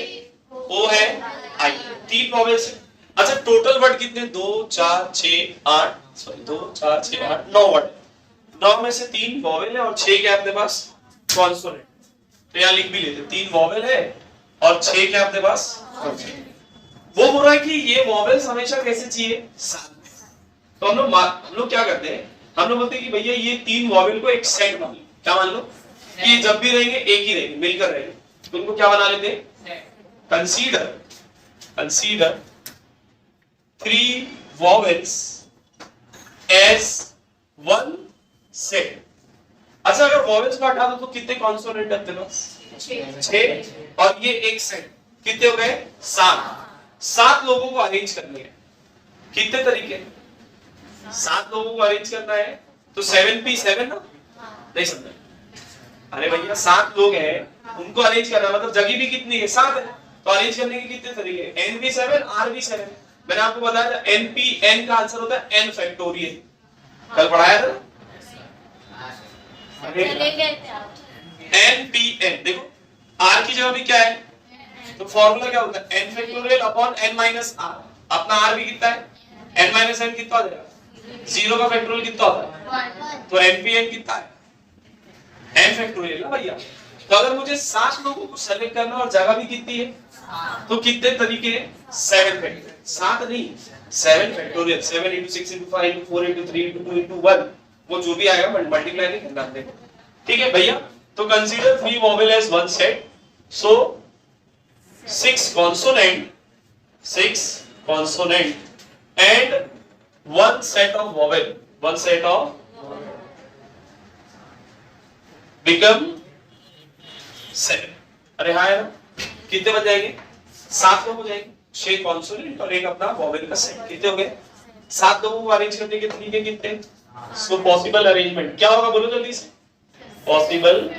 ओ है, आई, 3 वोवेल्स हैं। अच्छा टोटल वर्ड कितने, 2 4 6 8 सॉरी 2 4 6 8 9 वर्ड। 9 में से 3 वोवेल है और 6 क्या अपने पास कॉन्सोनेंट। तो यहां लिख भी लेते, 3 वोवेल है और 6 क्या अपने पास कॉन्सोनेंट। वो बोल रहा है कि ये वोवेल्स हमेशा कैसे चाहिए, साथ में। तो हम लोग क्या करते हैं, हम लोग बोलते हैं कि भैया ये 3 वोवेल को एक सेट मान लो। क्या मान लो कि जब भी रहेंगे एक ही रहेंगे, मिलकर रहेंगे, तो उनको क्या बना लेते हैं, कंसीडर 3 वोवेल्स एज 1 सेट। अच्छा अगर वोवेल्स को हटा दो तो कितने कॉन्सोनेंट है अपने पास, 6, और ये एक सेट कितने हो गए, 7 लोगों को अरेंज करनी है। कितने तरीके, 7 लोगों को अरेंज करना है, तो 7p7 ना, नहीं समझा, अरे भैया 7 लोग हैं, उनको अरेंज करना मतलब जगह भी कितनी है 7 है, तो अरेंज करने के कितने तरीके, n भी 7 r भी 7। मैंने आपको बताया था n का आंसर होता है n फैक्टोरियल, कल पढ़ाया था n देखो r की जगह भी क्या है, तो फॉर्मूला क्या होता है n factorial upon n minus r। अपना r भी कितना है n माइनस n, कितना हो जाएगा 0 का फैक्टोरियल कितना होता है, तो n कितना है n फैक्टोरियल ना भैया। तो अगर मुझे 7 लोगों को सेलेक्ट करना और जगह भी कितनी है, तो कितने तरीके हैं 7 फैक्टोरियल, 7 नहीं 7 factorial, 7 into 6 into 5 into 4 into 3 into 2 into 1, वो जो भी आएगा मल्टीप्लाई नहीं करना है, ठीक है भैया। तो consider 3 vowel as one set, so 6 consonant and one set of vowel, one set of become 7। अरे हाँ यार, कितने बन जाएंगे 7 लोग हो जाएंगे, 6 कॉन्सोनेंट और एक अपना वोवेल का सेट, कितने हो गए 7 लोगों को अरेंज करने के तरीके कितने। सो पॉसिबल अरेंजमेंट क्या होगा, बोलो जल्दी से, पॉसिबल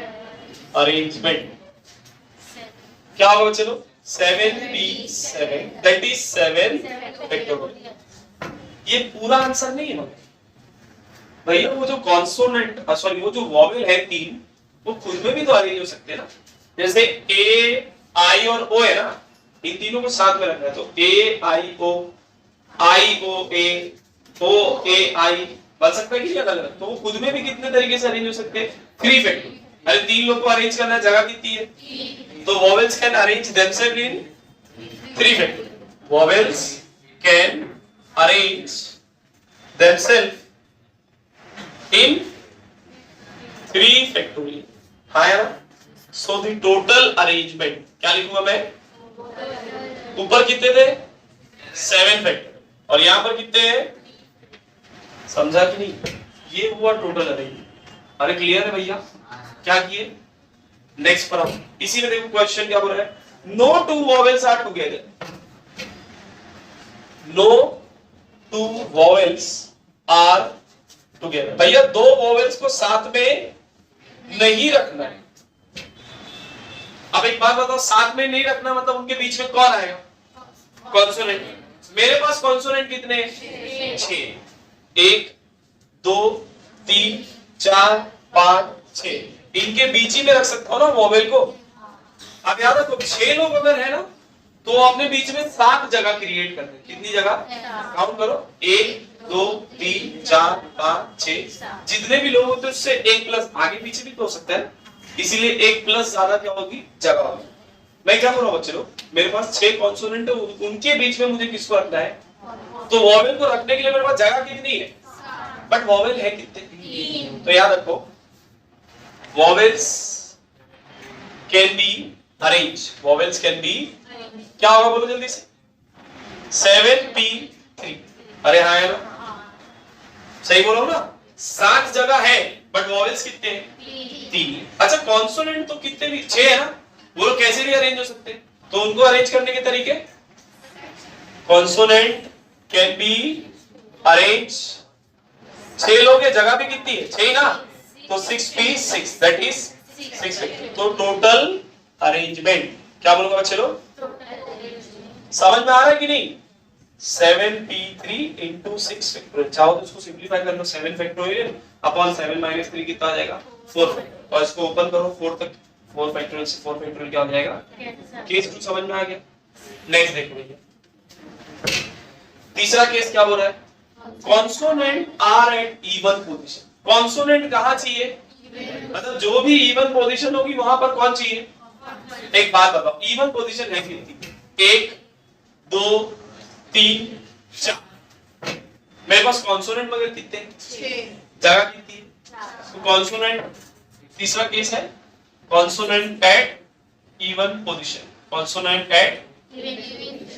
अरेंजमेंट क्या होगा चलो, 7p7 दैट इज 7 फैक्टोरियल। ये पूरा आंसर नहीं है भैया, वो जो कॉन्सोनेंट सॉरी वो जो वोवेल है 3, वो खुद में भी तो अरेंज हो सकते हैं ना, जैसे ए आई और ओ है ना, इन तीनों को साथ में रखना है, तो ए आई ओ ए ओ ए आई बन सकता है कि नहीं अलग अलग, तो वो खुद में भी कितने तरीके से अरेंज हो सकते हैं 3 फैक्टोरियल। अरे 3 लोग को अरेंज करना है, जगह कितनी है, तो vowels can arrange themselves in 3 factorial, vowels can arrange themselves in 3 factorial. हाँ यार, सो द टोटल अरेंजमेंट क्या लिखूंगा मैं, ऊपर कितने थे 7 फैक्टोरियल और यहां पर कितने हैं, समझा कि नहीं, ये हुआ टोटल अरेंजमेंट। अरे क्लियर है भैया, क्या किए नेक्स्ट पर हम इसी में देखो क्वेश्चन क्या बोल रहा है, no 2 vowels are together, no 2 vowels are together. भैया 2 वोवेल्स को साथ में नहीं रखना है। अब एक बात बताओ, साथ में नहीं रखना मतलब उनके बीच में कौन आएगा, कॉन्सोनेंट। मेरे पास कॉन्सोनेंट कितने हैं 6, 1 2 3 4 5 6, इनके बीच ही में रख सकता हूं ना वोवेल को। अब याद रखो 6 लोग अगर है ना, तो अपने बीच में 7 जगह क्रिएट करते हैं, कितनी जगह काउंट करो, 1 2 3 4 5 6, जितने भी लोग होते हैं उससे 1 प्लस आगे पीछे भी तो हो सकता है, इसीलिए 1 प्लस ज्यादा क्या होगी जगह होगी। मैं क्या बोल रहा हूं बच्चे लोग, मेरे पास 6 कॉन्सोनेंट है, उनके बीच में मुझे किसको रखना है, तो वोवेल को रखने के लिए मेरे पास जगह कितनी है, बट वोवेल है कितने, तो याद रखो vowels can be arranged, vowels can be क्या होगा बोलो जल्दी से, 7p3। अरे हाँ है ना, सही बोलो ना, 7 जगह है बट वॉवेल्स कितने हैं 3। अच्छा कॉन्सोनेंट तो कितने भी 6 है ना, वो लोग कैसे भी अरेंज हो सकते हैं, तो उनको अरेंज करने के तरीके, कॉन्सोनेंट कैन बी अरेंज, 6 लोग है, जगह भी कितनी है 6 ना, तो 6p6 दैट इज 6। तो टोटल अरेंजमेंट क्या बोलूंगा बच्चे लोग, समझ में आ रहा है कि नहीं, 7p3 into 6 फैक्टोरियल। चाहो तो इसको सिंपलीफाई कर लो, 7 फैक्टोरियल अपॉन 7 माइनस 3 कितना आ जाएगा 4 फैक्टोरियल, और इसको ओपन करो 4 तक, 4 फैक्टोरियल से 4 फैक्टोरियल क्या हो जाएगा, केस 2 समझ में आ गया। नेक्स्ट देखो भैया, तीसरा केस क्या बोल रहा है, consonant are at even position. Consonant कहां चाहिए, मतलब जो भी इवन पोजीशन होगी वहां पर कौन चाहिए। एक बात बताओ, इवन पोजीशन है कितनी, 1 2 3 4, मेरे पास कॉन्सोनेंट मगर कितने 6, जगह कितनी है, तो कॉन्सोनेंट तीसरा केस है consonant at even position, consonant at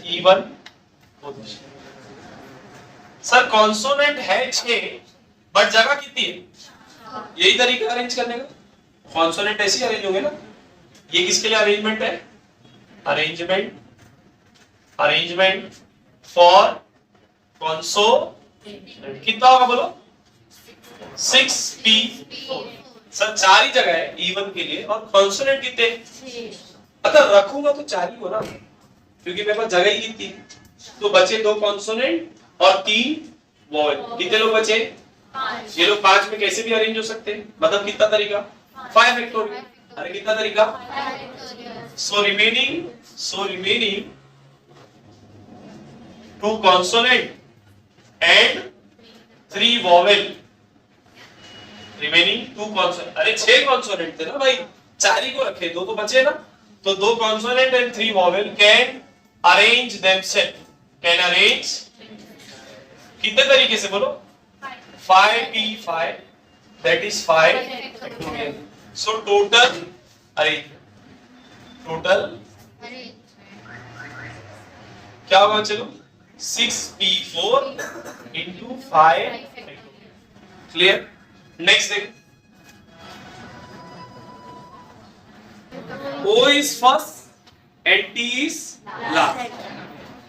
even position. Sir consonant है 6 बट जगह कितनी है, यही तरीका अरेंज करने का, कॉन्सोनेंट ऐसे अरेंज होंगे ना। ये किसके लिए अरेंजमेंट है, अरेंजमेंट फॉर कॉन्सो, कितना होगा बोलो 6p4, सर 4 ही जगह है E1 के लिए, और कॉन्सोनेंट कितने? अगर रखूंगा तो 4 ही हो ना, क्योंकि मेरे पास जगह ही कितनी है। तो बचे 2 कॉन्सोनेंट और 3 वॉवेल। कितने लोग बचे? 5। ये लोग 5 में कैसे भी अरेंज हो सकते हैं, मतलब कितना तरीका? 5 फैक्टोरियल। अरे कितना तरीका? So remaining 2 consonant and 3 vowel. Remaining 2 consonant, अरे 6 कॉन्सोनेंट थे ना भाई, 4 ही को रखे, 2 तो बचे ना। तो 2 consonant and 3 vowel can arrange themself, can arrange कितने तरीके से बोलो? 5p5, that is 5 factorial. So total क्या होगा? चलो 6p4 into 5 क्लियर। नेक्स्ट देख, O is first and T is last।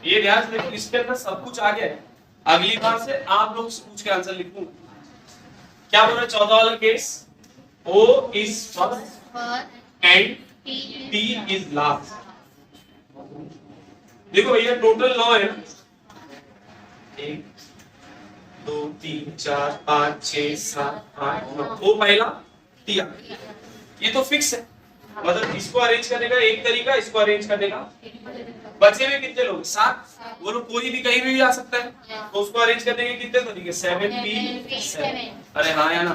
ये ध्यान से देखो, इसके अंदर सब कुछ आ गया है। अगली बार से आप लोग से पूछ के आंसर लिखूंगा। क्या बोल रहे 14 वाला case? O is first and T is last। देखो भैया टोटल 9 है ना, 1 2 3 4 5 6 7 8 9। O पहला, T आखिरी। ये तो फिक्स है, मतलब इसको अरेंज करने का एक तरीका, इसको अरेंज करने का। बचे हुए कितने लोग? 7। वो लोग कोई भी कहीं भी आ सकता है, तो उसको अरेंज करने के कितने तरीके? 7p7। अरे हाँ या ना?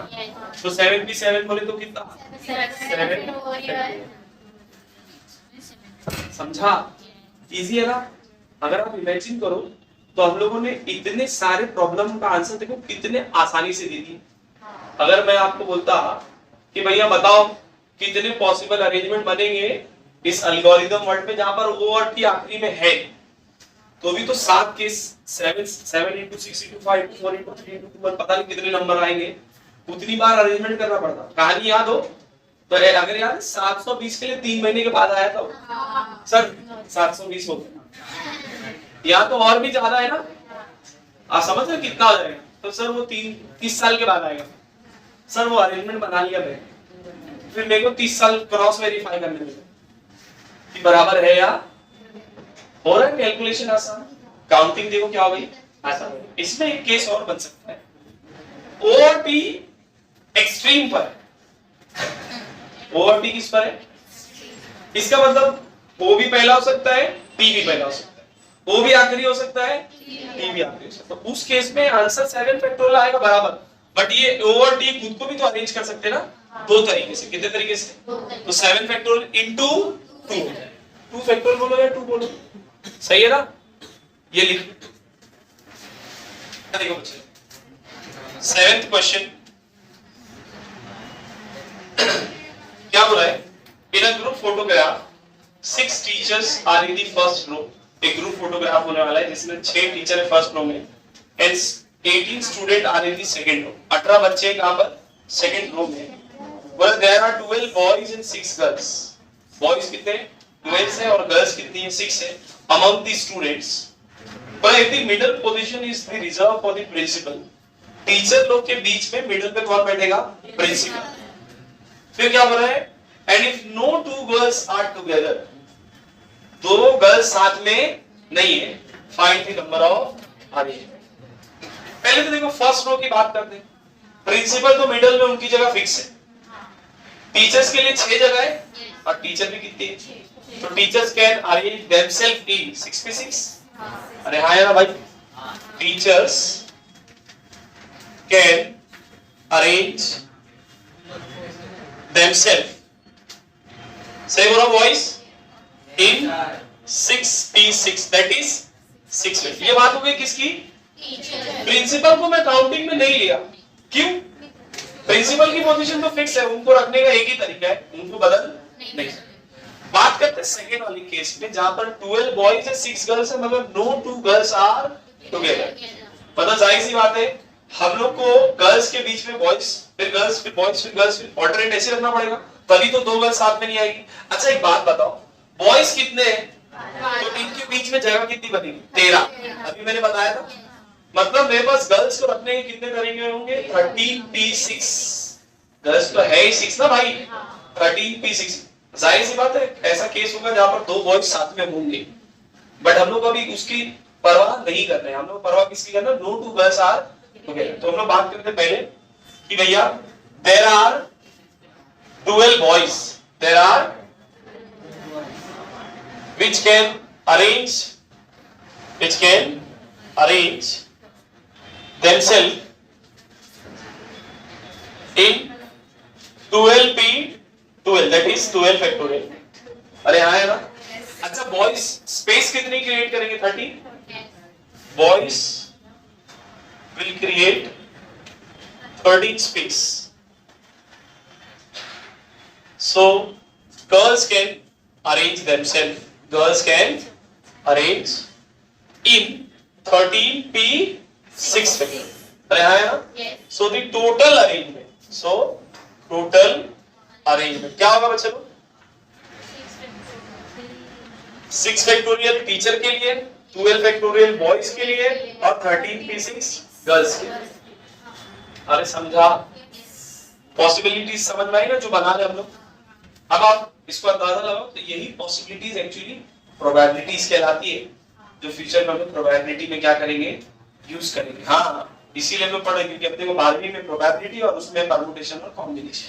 तो 7p7 बोले तो कितना? 7। समझा? इजी है ना? अगर आप इमेजिन करो तो हम लोगों ने इतने सारे प्रॉब्लम का आंसर देखो कितने आसानी से दे दिए। अगर मैं आपको बोलता कि भैया बताओ कितने पॉसिबल अरेंजमेंट बनेंगे इस एल्गोरिथम वर्ड में जहां पर O और T आखिरी में है, तो भी तो 7 case, 7 into 6 into 5 into 4 into 3 into 2 पता नहीं कितने नंबर आएंगे, उतनी बार अरेंजमेंट करना पड़ता। कहानी याद हो तो अगर याद 720 के लिए 3 महीने के बाद आया था सर, 720 हो गया, या तो और भी ज्यादा है ना, आप समझ रहे कितना हो जाएगा? तो सर वो 30 साल के बाद आएगा। सर वो अरेंजमेंट बना लिया मैंने, फिर मेरे को 30 साल क्रॉस वेरीफाई करने में कि बराबर है या हो रहा है। कैलकुलेशन आसान, काउंटिंग देखो क्या हो गई आसान। इसमें एक केस और बन सकता है, O और T एक्सट्रीम पर है। O और T किस पर है? इसका मतलब O भी पहला हो सकता है, T भी पहला हो सकता है, O भी आखिरी हो सकता है, T भी आखिरी हो सकता है। तो उस केस में आंसर 7 फैक्टोरियल आएगा बराबर। बट ये O और T खुद को भी तो अरेंज कर सकते हैं ना, 2 तरीके से। कितने तरीके से? तो 7 फैक्टोरियल इनटू 2, 2 फैक्टोरियल बोलो या 2 बोलो, सही है ना? ये लिख देखो बच्चे, 7th क्वेश्चन क्या बोला है? In a group photograph 6 teachers are in the first row. एक ग्रुप फोटोग्राफ होने वाला है जिसमें 6 टीचर है फर्स्ट रो में and 18 student are in the second row. 18 बच्चे कहां पर? सेकंड रो में। Well, there are 12 boys and 6 girls. Boys कितने? 12 है और girls कितनी है? 6 है। Among the students, but if the middle position is the reserved for the principal. Teacher लोग के बीच में मिडिल पे कौन बैठेगा? प्रिंसिपल। फिर क्या बोला है? And if no 2 girls are together, 2 girls साथ में नहीं है, find the number of arrangement। पहले तो देखो फर्स्ट रो की बात करते हैं। प्रिंसिपल तो मिडिल में उनकी जगह फिक्स है, टीचर्स के लिए 6 जगह है और टीचर भी कितनी है? तो teachers can arrange themself in 6p6। अरे हाँ यार भाई, टीचर्स कैन अरेंज देमसेल्फ, सही बोलो boys, in 6p6, that is 6। ये बात हो गई किसकी? प्रिंसिपल को मैं काउंटिंग में नहीं लिया, क्यों? प्रिंसिपल की पोजीशन तो फिक्स है, उनको रखने का एक ही तरीका है, उनको बदल नहीं। बात करते हैं सेकंड वाली केस में जहां पर 12 बॉयज है 6 गर्ल्स है, मगर नो 2 गर्ल्स आर टुगेदर। मतलब जाहिर सी बात है हम लोग को गर्ल्स के बीच में बॉयज, फिर गर्ल्स, फिर बॉयज, फिर गर्ल्स, फिर ऑल्टरनेट ऐसे रखना पड़ेगा, तभी तो 2 गर्ल्स साथ में नहीं आएगी। अच्छा एक बात बताओ, बॉयज कितने हैं? तो इनके बीच में जगह कितनी बनेगी? 13। अभी मैंने बताया था, मतलब मेरे पास गर्ल्स को रखने के कितने तरीके होंगे? 13p6 गर्ल्स तो है ही 6 ना भाई, 13p6। जाहिर सी बात है ऐसा केस होगा जहां पर 2 बॉयज साथ में होंगे, बट हम लोग अभी उसकी परवाह नहीं कर रहे हैं। हम लोग परवाह किसकी करना, नो 2 गर्ल्स आर टुगेदर। तो हम लोग बात करते पहले कि भैया there are 12 boys, there are which can arrange themselves in 12p12, that is 12 factorial। अरे हाँ है ना। अच्छा बॉयज स्पेस कितनी क्रिएट करेंगे, 13। Boys will create 13 space, so girls can arrange themselves, girls can arrange in 13p6 factorial। अरे हाँ है ना। so the total arrangement क्या होगा बच्चे लोग, 6 फैक्टोरियल टीचर के लिए, 12 फैक्टोरियल बॉयज के लिए और 13p6 गर्ल्स के लिए। अरे समझा, पॉसिबिलिटीज समझ में आई ना जो बना रहे हम लोग। अब आप इसको अंदाजा लगाओ तो यही पॉसिबिलिटीज एक्चुअली प्रोबेबिलिटीज कहलाती है, जो फ्यूचर में हम लोग प्रोबेबिलिटी में क्या करेंगे, यूज करेंगे। हाँ इसीलिए हम लोग पढ़ेंगे क्योंकि अपने को 12वीं में प्रोबेबिलिटी और उसमें परम्यूटेशन और कॉम्बिनेशन।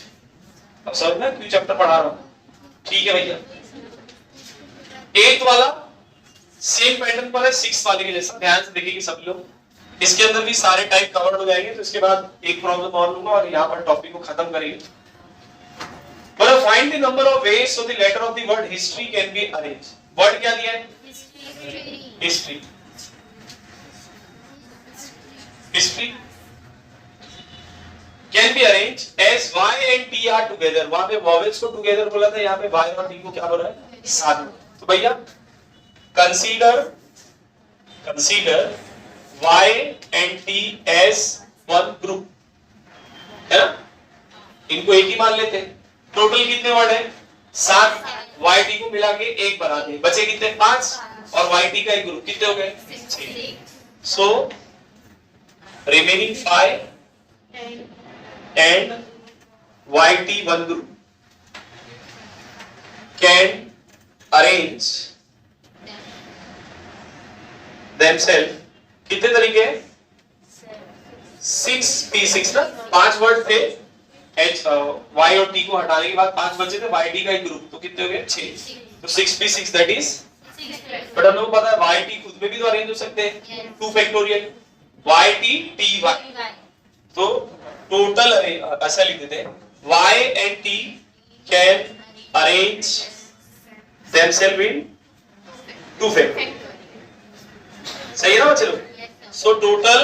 अब समझ में क्यों चैप्टर पढ़ा रहा हूं, ठीक है भैया। 8 वाला सेम पैटर्न पर है 6 वाले के जैसा, ध्यान से देखिए सब लोग। इसके अंदर भी सारे टाइप कवर्ड हो जाएंगे, तो इसके बाद एक प्रॉब्लम और लूंगा और यहाँ पर टॉपिक को खत्म करेंगे। मतलब find the number of ways so the letter of the word history can be arrange. Word क्या दिया है, history. History can be arrange as y and t are together. वहां पे वॉवेल्स को टुगेदर बोला था, यहाँ पे y और t को क्या बोला है, साथ में। तो भैया consider y and t as one group, है ना। इनको एक ही मान लेते हैं। टोटल कितने वर्ड है, 7। y t को मिला के 1 बना दिए, बचे कितने, 5। और y t का एक ग्रुप कितने हो गए, 6। सो remaining 5 and y t one group can arrange themselves कितने तरीके हैं, 6p6 ना। 5 वर्ड थे, h y और t को हटाने के बाद 5 बचे थे, y t का एक ग्रुप, तो कितने हो गए, 6। तो 6p6 दैट इज, बट हम लोग को पता है y t खुद में भी तो अरेंज हो सकते हैं, 2 factorial y t t y। तो टोटल ऐसा लिख देते हैं, y and t can arrange themselves in 2 factorial। सही है ना बच्चे लोग। So total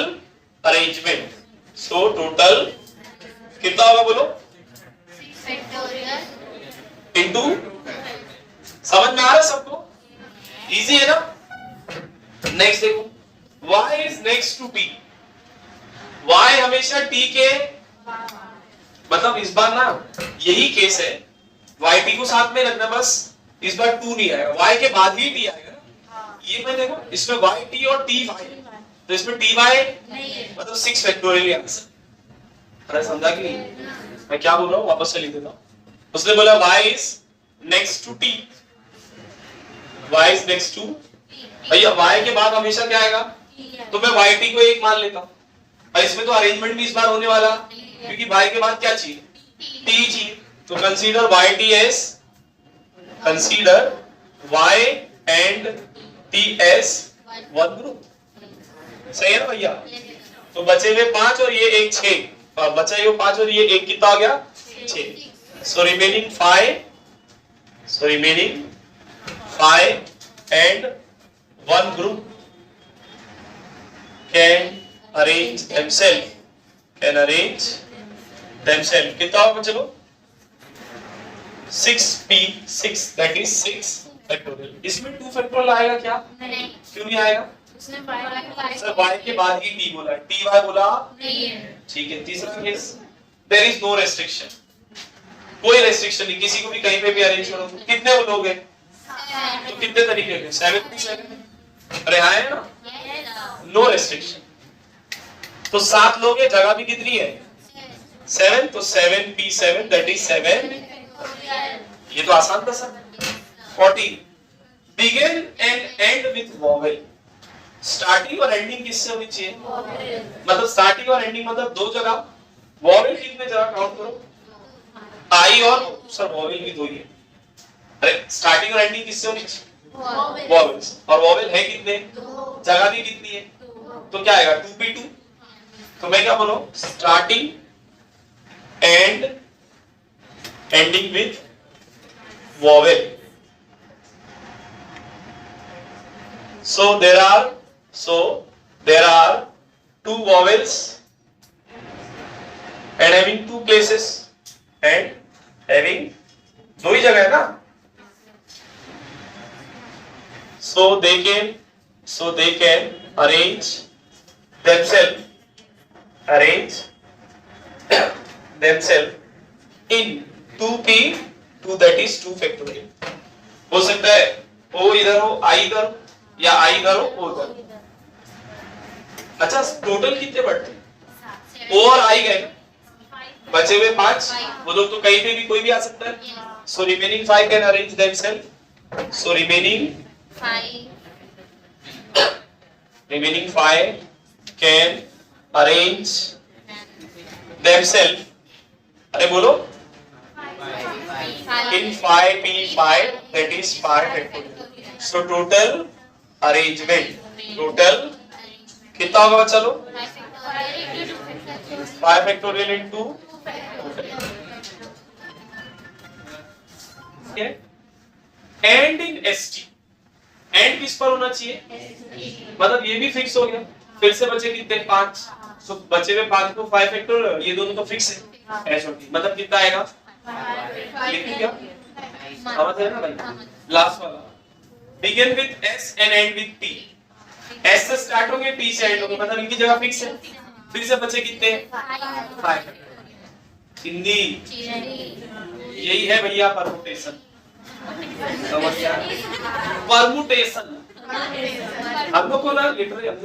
arrangement, so total कितना होगा बोलो, 6 फैक्टोरियल इनटू, समझ में आ रहा है सबको, इजी है ना। नेक्स्ट देखो, y is next to t। y हमेशा t के, मतलब इस बार ना यही केस है, y t को साथ में रखना, बस इस बार 2 नहीं आएगा, y के बाद ही t आएगा। ये मैं देखो इसमें y t और t y, तो इसमें t y नहीं है, मतलब 6 फैक्टोरियल आंसर। अरे समझा कि नहीं, मैं क्या बोल रहा हूँ वापस से लिख देता हूँ। उसने बोला y is next to t, y is next to, भैया y के बाद हमेशा क्या आएगा, तो मैं y t को 1 मान लेता हूँ। और इसमें तो अरेंजमेंट भी इस बार होने वाला, क्योंकि y के बाद क्या चाहिए, t चाहिए। तो consider y t as, consider y and t as one group। सही है ना भैया। तो बचे हुए 5 और ये 1 6, और बचा ये 5 और ये 1 कितना हो गया, 6। सो remaining 5 and one group can arrange themselves, कितना होगा चलो, 6p6 that is 6 फैक्टोरियल। इसमें 2 फैक्टोरियल आएगा क्या, नहीं, क्यों नहीं आएगा, उसने y सर y के बाद ही t बोला, ty बोला नहीं है, ठीक है। तीसरा case, there is no restriction, कोई रेस्ट्रिक्शन नहीं, किसी को भी कहीं पे भी अरेंज करो। कितने लोग हैं, तो कितने तरीके के, 7 अरे हाँ है ना, नो रेस्ट्रिक्शन। तो 7 लोग हैं, जगह भी कितनी है, 7 तो 7p7 दैट इज 7। ये तो आसान था sir. 14 begin and and with vowel. Starting और एंडिंग किससे होनी चाहिए? मतलब स्टार्टिंग और एंडिंग मतलब दो जगह। वॉवेल कितने जगह काउंट करो? आई और सर वॉवेल भी दो ही है। अरे स्टार्टिंग और एंडिंग किससे होनी चाहिए? वॉवेल्स। और वॉवेल है कितने? जगह भी कितनी है? तो क्या आएगा? 2p2। तो मैं क्या बोलूं? Starting and ending with vowel. So there are two vowels and having two places and having दो ही जगह है ना। So they can arrange themselves in 2p2 that is 2 factorial। हो सकता है o इधर हो, i इधर हो, या आई इधर हो, ओ इधर। अच्छा टोटल कितने बढ़ते हैं? ओ और आई गए, बचे हुए 5। वो लोग तो कहीं पे भी कोई भी आ सकता है। So remaining 5 can arrange themself. So remaining 5 can arrange themself. अरे बोलो in 5p5 that is 5 factorial। so total कितना होगा बच्चा लोग? 5 factorial into and in st। And किस पर होना चाहिए? मतलब ये भी फिक्स हो गया। फिर से बचे कितने? 5। सो बचे हुए 5 को 5 फैक्टोरियल, ये दोनों तो फिक्स है। एसओटी मतलब कितना आएगा? लिख क्या समझ है ना भाई? लास्ट वाला begin with s and and with p। s से स्टार्ट होंगे, p से एंड होंगे, मतलब इनकी जगह फिक्स है। फिर से बचे कितने? 5। हिंदी यही है भैया परमुटेशन। परमुटेशन हम लोग को ना लिटरली हम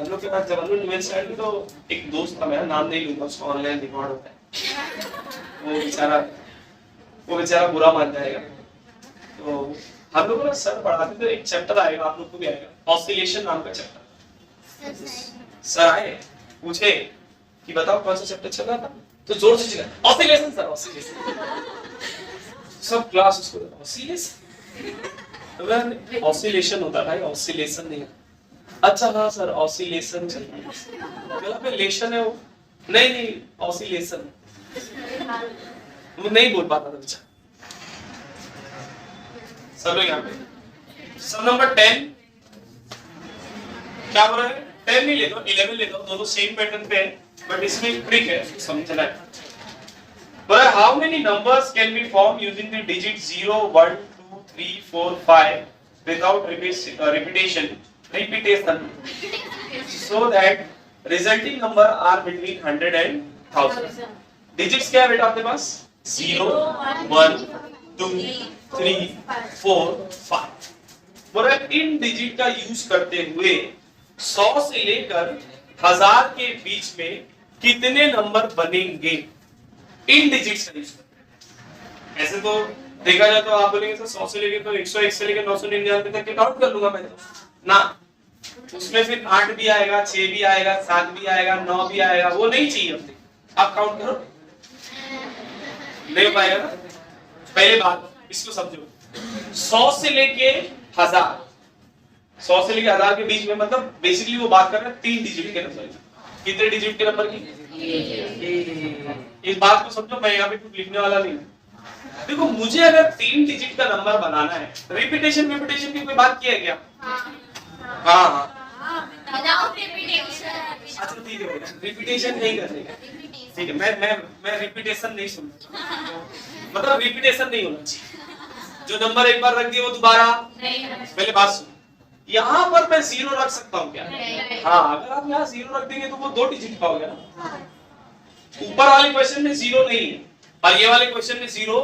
लोग के पास जब हम लोग ट्वेल्थ स्टैंडर्ड में तो एक दोस्त था, मेरा नाम नहीं लूंगा, उसको ऑनलाइन रिकॉर्ड होता है। वो बेचारा बुरा मान जाएगा। तो हम लोग ना सर पढ़ाते थे, एक चैप्टर आएगा, आप लोग को भी आएगा, ऑसिलेशन नाम का चैप्टर। सर आए पूछे कि बताओ कौन सा चैप्टर चल रहा था, तो जोर से चिल्लाया ऑसिलेशन सर, ऑसिलेशन। सब क्लास उसको ऑसिलेशन, ऑसिलेशन होता है भाई, ऑसिलेशन नहीं। अच्छा हाँ सर ऑसिलेशन चल रहा है, लेशन है वो, नहीं ऑसिलेशन। वो नहीं बोल पाता था बेचारा। सब लोग यहाँ पे सब नंबर 10 क्या बोल रहे हैं? 10 नहीं लेता, 11 लेता, दोनों सेम पैटर्न पे है, बट इसमें ट्रिक है समझना है। बोला how many numbers can be form using the digit 0 1 2 3 4 5 without repetition so that resulting number are between 100 and 1000। Digits क्या है बेटा आपके पास? 0 1 2 3 4 5। बोला इन डिजिट का यूज करते हुए 100 से लेकर 1000 के बीच में कितने नंबर बनेंगे? इन डिजिट्स का यूज करते। ऐसे तो देखा जाए तो आप बोलेंगे सर 100 से लेकर तो 101 से लेकर 999 तक के काउंट कर लूंगा मैं तो ना, उसमें फिर 8 भी आएगा, 6 भी आएगा, 7 भी आएगा, 9 भी आएगा, वो नहीं चाहिए अपने। आप काउंट करो, नहीं हो पाएगा ना। पहले बात इसको समझो, 100 से लेके 1000, 100 से लेके 1000 के बीच में, मतलब बेसिकली वो बात कर रहे हैं 3 डिजिट के नंबर की। कितने डिजिट के नंबर की? इस बात को समझो, मैं यहाँ पे कुछ लिखने वाला नहीं। देखो मुझे अगर 3 डिजिट का नंबर बनाना है, रिपीटेशन की कोई बात की है क्या? हाँ विदाउट रिपीटेशन। अच्छा ठीक है, रिपीटेशन नहीं करेगा, ठीक है। मैं रिपीटेशन नहीं सुनता, मतलब रिपीटेशन नहीं होना चाहिए। जो नंबर एक बार रख दिया वो दोबारा नहीं। पहले बात सुन, यहाँ पर मैं 0 रख सकता हूँ क्या? हाँ, अगर आप यहाँ 0 रख देंगे तो वो 2 डिजिट पाओगे ना। ऊपर वाले क्वेश्चन में 0 नहीं है और ये वाले क्वेश्चन में 0,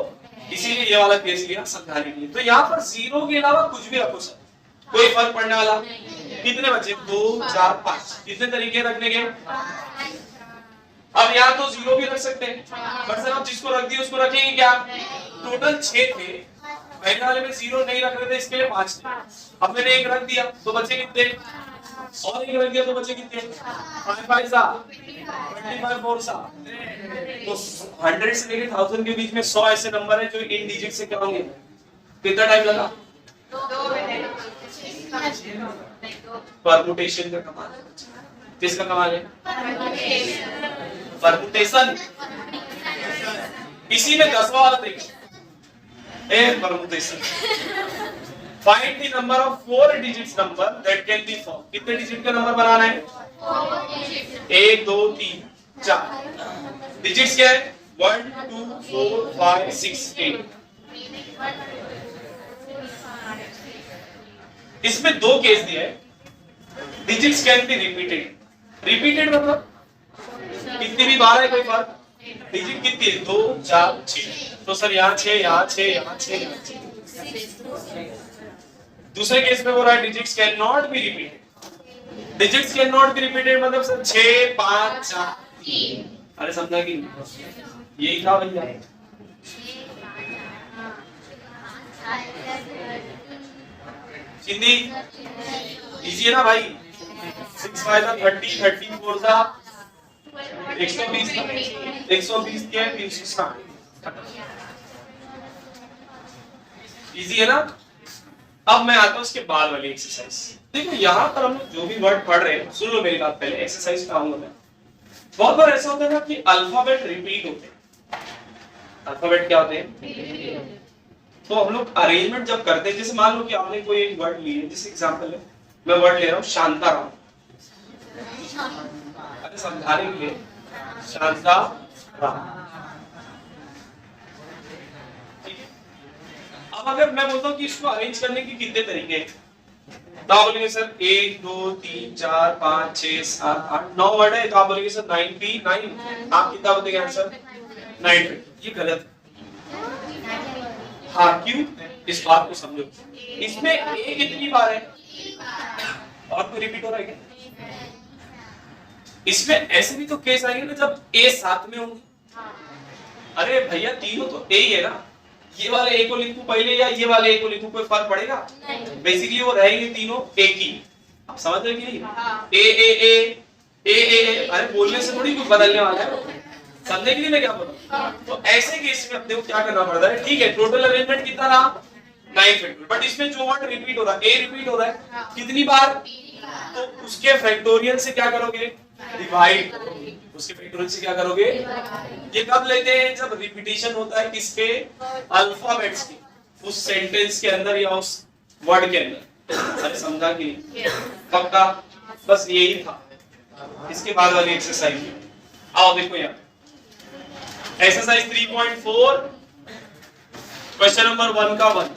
इसीलिए ये वाला केस लिया समझाने के लिए। तो यहाँ पर 0 के अलावा कुछ भी रखो सर, कोई फर्क पड़ने वाला। कितने बचे? 2 4 5। कितने तरीके रखने के? अब यहाँ तो 0 भी रख सकते हैं, बट सर आप जिसको रख दिए उसको रखेंगे क्या? टोटल 6 थे, पहले वाले में 0 नहीं रख रहे थे, इसके लिए 5 थे। अब मैंने 1 रख दिया तो बचे कितने? और 1 रख दिया तो बचे कितने? 5 5 सा 25 4 सा। तो 100 से लेके 1000 के बीच में 100 ऐसे नंबर है जो इन डिजिट से क्या होंगे? कितना टाइम लगा? परमुटेशन का कमाल है। किसका कमाल है? परमुटेशन। इसी में 10वां वाला देखिए, permutation. Find the number of 4 digits number that can be form. कितने डिजिट का नंबर बनाना है? 1 2 3 4। डिजिट्स क्या है? 1 2 4 5 6 8। इसमें 2 केस दिया है। Digits can be repeated. Repeated मतलब कितनी भी बार है कोई फर्क? डिजिट कितनी है? 2 4 6। तो सर यहाँ 6 यहाँ 6 यहाँ 6। दूसरे केस में हो रहा है digits can not be repeated. Digits can not be repeated मतलब सर 6 5 4 3। अरे समझा कि यही था भैया। हिंदी इजी है ना भाई? 6 5 30 30 4 सा 120 120 क्या है? 360। इजी है ना? अब मैं आता हूं उसके बाद वाली एक्सरसाइज। देखो यहाँ पर हम जो भी वर्ड पढ़ रहे हैं, सुन लो मेरी बात। पहले एक्सरसाइज का आऊंगा मैं। बहुत बार ऐसा होता है ना कि अल्फाबेट रिपीट होते हैं। अल्फाबेट क्या होते हैं? तो हम लोग अरेंजमेंट जब करते हैं, जैसे मान लो कि आपने कोई एक वर्ड लिया, जैसे एग्जांपल है मैं वर्ड ले रहा हूँ शांताराम। अरे समझाने के लिए शांताराम। ठीक है। अब अगर मैं बोलता हूँ कि इसको अरेंज करने के कितने तरीके हैं, तो आप बोलेंगे सर 1 2 3 4 5 6 7 8 9 वर्ड है, तो आप बोलेंगे सर 9 P 9। आप कितना बोलेंगे आंसर? 9। ये गलत। हाँ क्यों? इस बात को समझो। इसमें ए कितनी बार है? और कोई रिपीट हो रहा है क्या? इसमें ऐसे भी तो केस आएंगे ना जब ए साथ में होंगे। अरे भैया तीनों तो ए ही है ना। ये वाले ए को लिखूं पहले या ये वाले ए को लिखूं, कोई फर्क पड़ेगा? बेसिकली वो रहेंगे तीनों एक ही। आप समझ रहे कि नहीं? ए ए ए ए ए। अरे बोलने से थोड़ी कुछ बदलने वाला है। समझे कि नहीं मैं क्या बोल रहा हूं? तो ऐसे केस में अपने को क्या करना पड़ता है? ठीक है टोटल अरेंजमेंट कितना रहा? 9 फैक्टोरियल। बट इसमें जो वर्ड रिपीट हो रहा है, ए रिपीट हो रहा है कितनी बार? तो उसके फैक्टोरियल से क्या करोगे? डिवाइड करोगे। उसके फैक्टोरियल से क्या करोगे? ये कब लेते हैं? जब रिपीटिशन होता है किसके? अल्फाबेट्स की, उस सेंटेंस के अंदर या उस वर्ड के अंदर। अरे समझा कि पक्का? बस यही था। इसके बाद वाली एक्सरसाइज आओ देखो यहाँ। एक्सरसाइज 3.4 क्वेश्चन नंबर 1 का 1।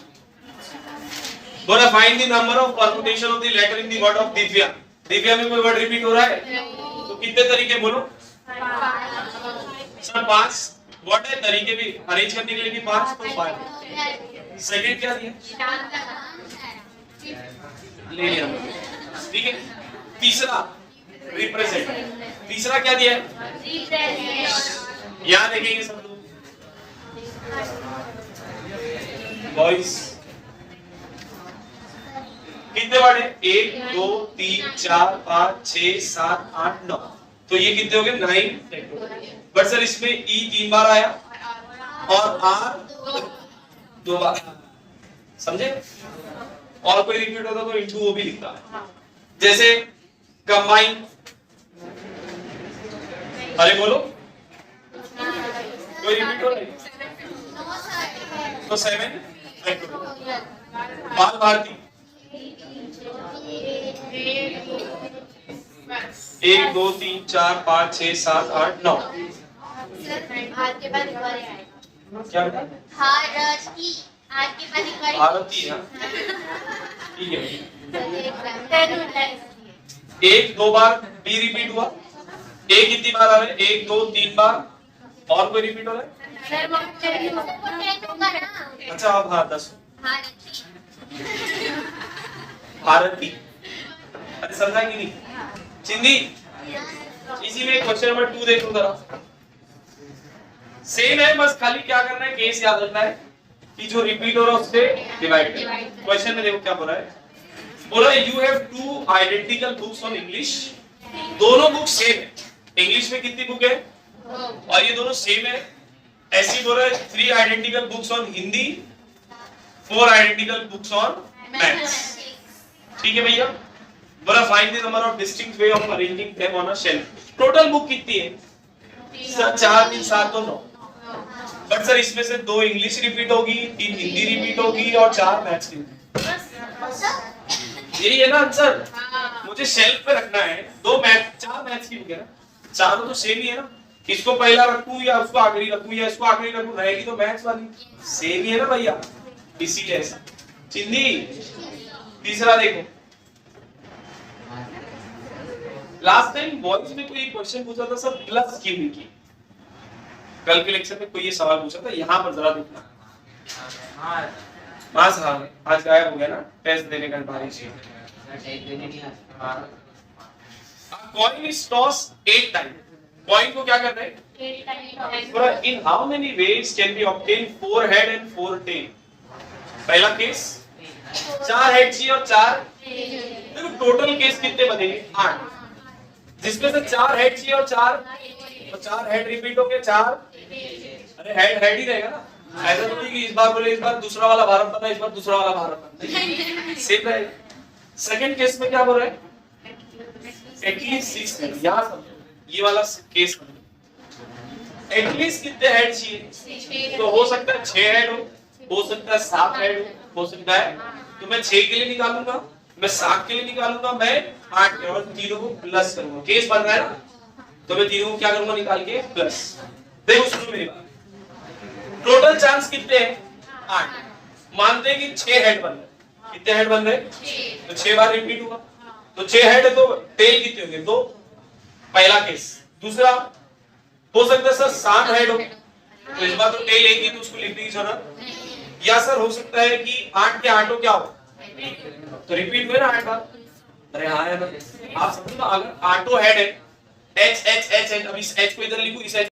बोला find the number of permutation of the letter in the word of Divya. Divya में कोई वर्ड रिपीट हो रहा है? तो कितने तरीके बोलो? सर 5 वर्ड है, तरीके भी अरेंज करने के लिए भी 5, तो 5। सेकंड क्या दिया? ले लिया। ठीक है। तीसरा रिप्रेजेंट। तीसरा क्या दिया है? यहाँ देखेंगे सब लोग बॉयज। कितने वर्ड है? 1 2 3 4 5 6 7 8 9। तो ये कितने हो गए? 9। बट सर इसमें ई 3 बार आया और आर 2 बार। समझे? और कोई रिपीट होता तो इनटू वो भी लिखता है, जैसे कंबाइन। अरे बोलो कोई रिपीट हो रहा है? तो 7। बाल भारती 1 2 3 4 5 6 7 8 9। क्या बेटा? भारती है। ठीक है। 1 2 बार बी रिपीट हुआ। ए कितनी बार आ रहा है? 1 2 3 बार। और कोई रिपीट हो रहा है? अच्छा आप हाँ 10। भारती। अरे समझा कि नहीं? चिंदी इसी में क्वेश्चन नंबर 2 देखो जरा, सेम है, बस खाली क्या करना है, केस याद रखना है कि जो रिपीट हो रहा है उससे डिवाइड करना है। क्वेश्चन में देखो क्या बोला है, बोला you have 2 identical books on English, दोनों बुक सेम है। इंग्लिश में कितनी बुक है और ये दोनों सेम है। ऐसी बोल रहा है 3 identical books on Hindi, 4 identical books on maths. ठीक है भैया, बोला find the number of distinct way of arranging them on a shelf. Total book कितनी है सर? 4 3 7 तो 9, बट सर इसमें से 2 इंग्लिश रिपीट होगी, 3 हिंदी रिपीट होगी और 4 मैथ्स की। यही है ना आंसर, मुझे शेल्फ पे रखना है। 4 मैथ्स की बुक है ना, चारों तो सेम ही है ना, इसको पहला रखूं या उसको आखिरी रखूं या इसको आखिरी रखूं, रहेगी तो मैथ्स वाली सेम ही है ना भैया, इसीलिए ऐसा। चिंदी तीसरा देखो, लास्ट टाइम बॉयज में कोई क्वेश्चन पूछा था सर प्लस क्यों नहीं की, कल के लेक्चर में कोई ये सवाल पूछा था, यहाँ पर जरा देखना। मास हाँ आज गायब हो गया ना, टेस्ट देने का बारिश। Coin is toss 8 time, coin को क्या करना है, in how many ways can be obtain 4 head and 4 tail. पहला केस 4 हेड चाहिए और 4, देखो टोटल केस कितने बनेंगे 8, जिसमें से 4 हेड चाहिए और 4, तो 4 हेड रिपीट हो गए 4, अरे हेड ही रहेगा ना, ऐसा तो नहीं कि इस बार बोले इस बार दूसरा वाला भारत बना, इस बार दूसरा वाला भारत बना, सेम रहेगा। सेकंड केस में क्या बोल रहा है, एटलीस्ट 6 हेड, यहां समझो ये वाला केस एटलीस्ट कितने हेड चाहिए, तो हो सकता है 6 हेड हो सकता है 7 हेड हो सकता है, तो मैं 6 के लिए निकालूंगा, मैं 7 के लिए निकालूंगा, मैं 8 के, और तीनों को प्लस करूंगा। केस बन रहा है ना, तो मैं तीनों को क्या करूंगा निकाल के प्लस। देखो सुनो मेरी बात, टोटल चांस कितने हैं 8, मानते हैं कि 6 हेड बन रहे, कितने हेड बन रहे, तो 6 बार रिपीट हुआ, तो 6 हेड है, तो टेल कितने होंगे 2, पहला केस। दूसरा हो सकता है सर 7 हेड हो, तो इस बार तो टेल एक ही, तो उसको लिखने की जरूरत, या सर हो सकता है कि 8 के 8 क्या हो, तो रिपीट हुए ना 8 बार, अरे हाँ है ना, आप समझो ना, अगर 8 हेड है, एच एच एच एच, अब इस एच को इधर लिखूं, इस एच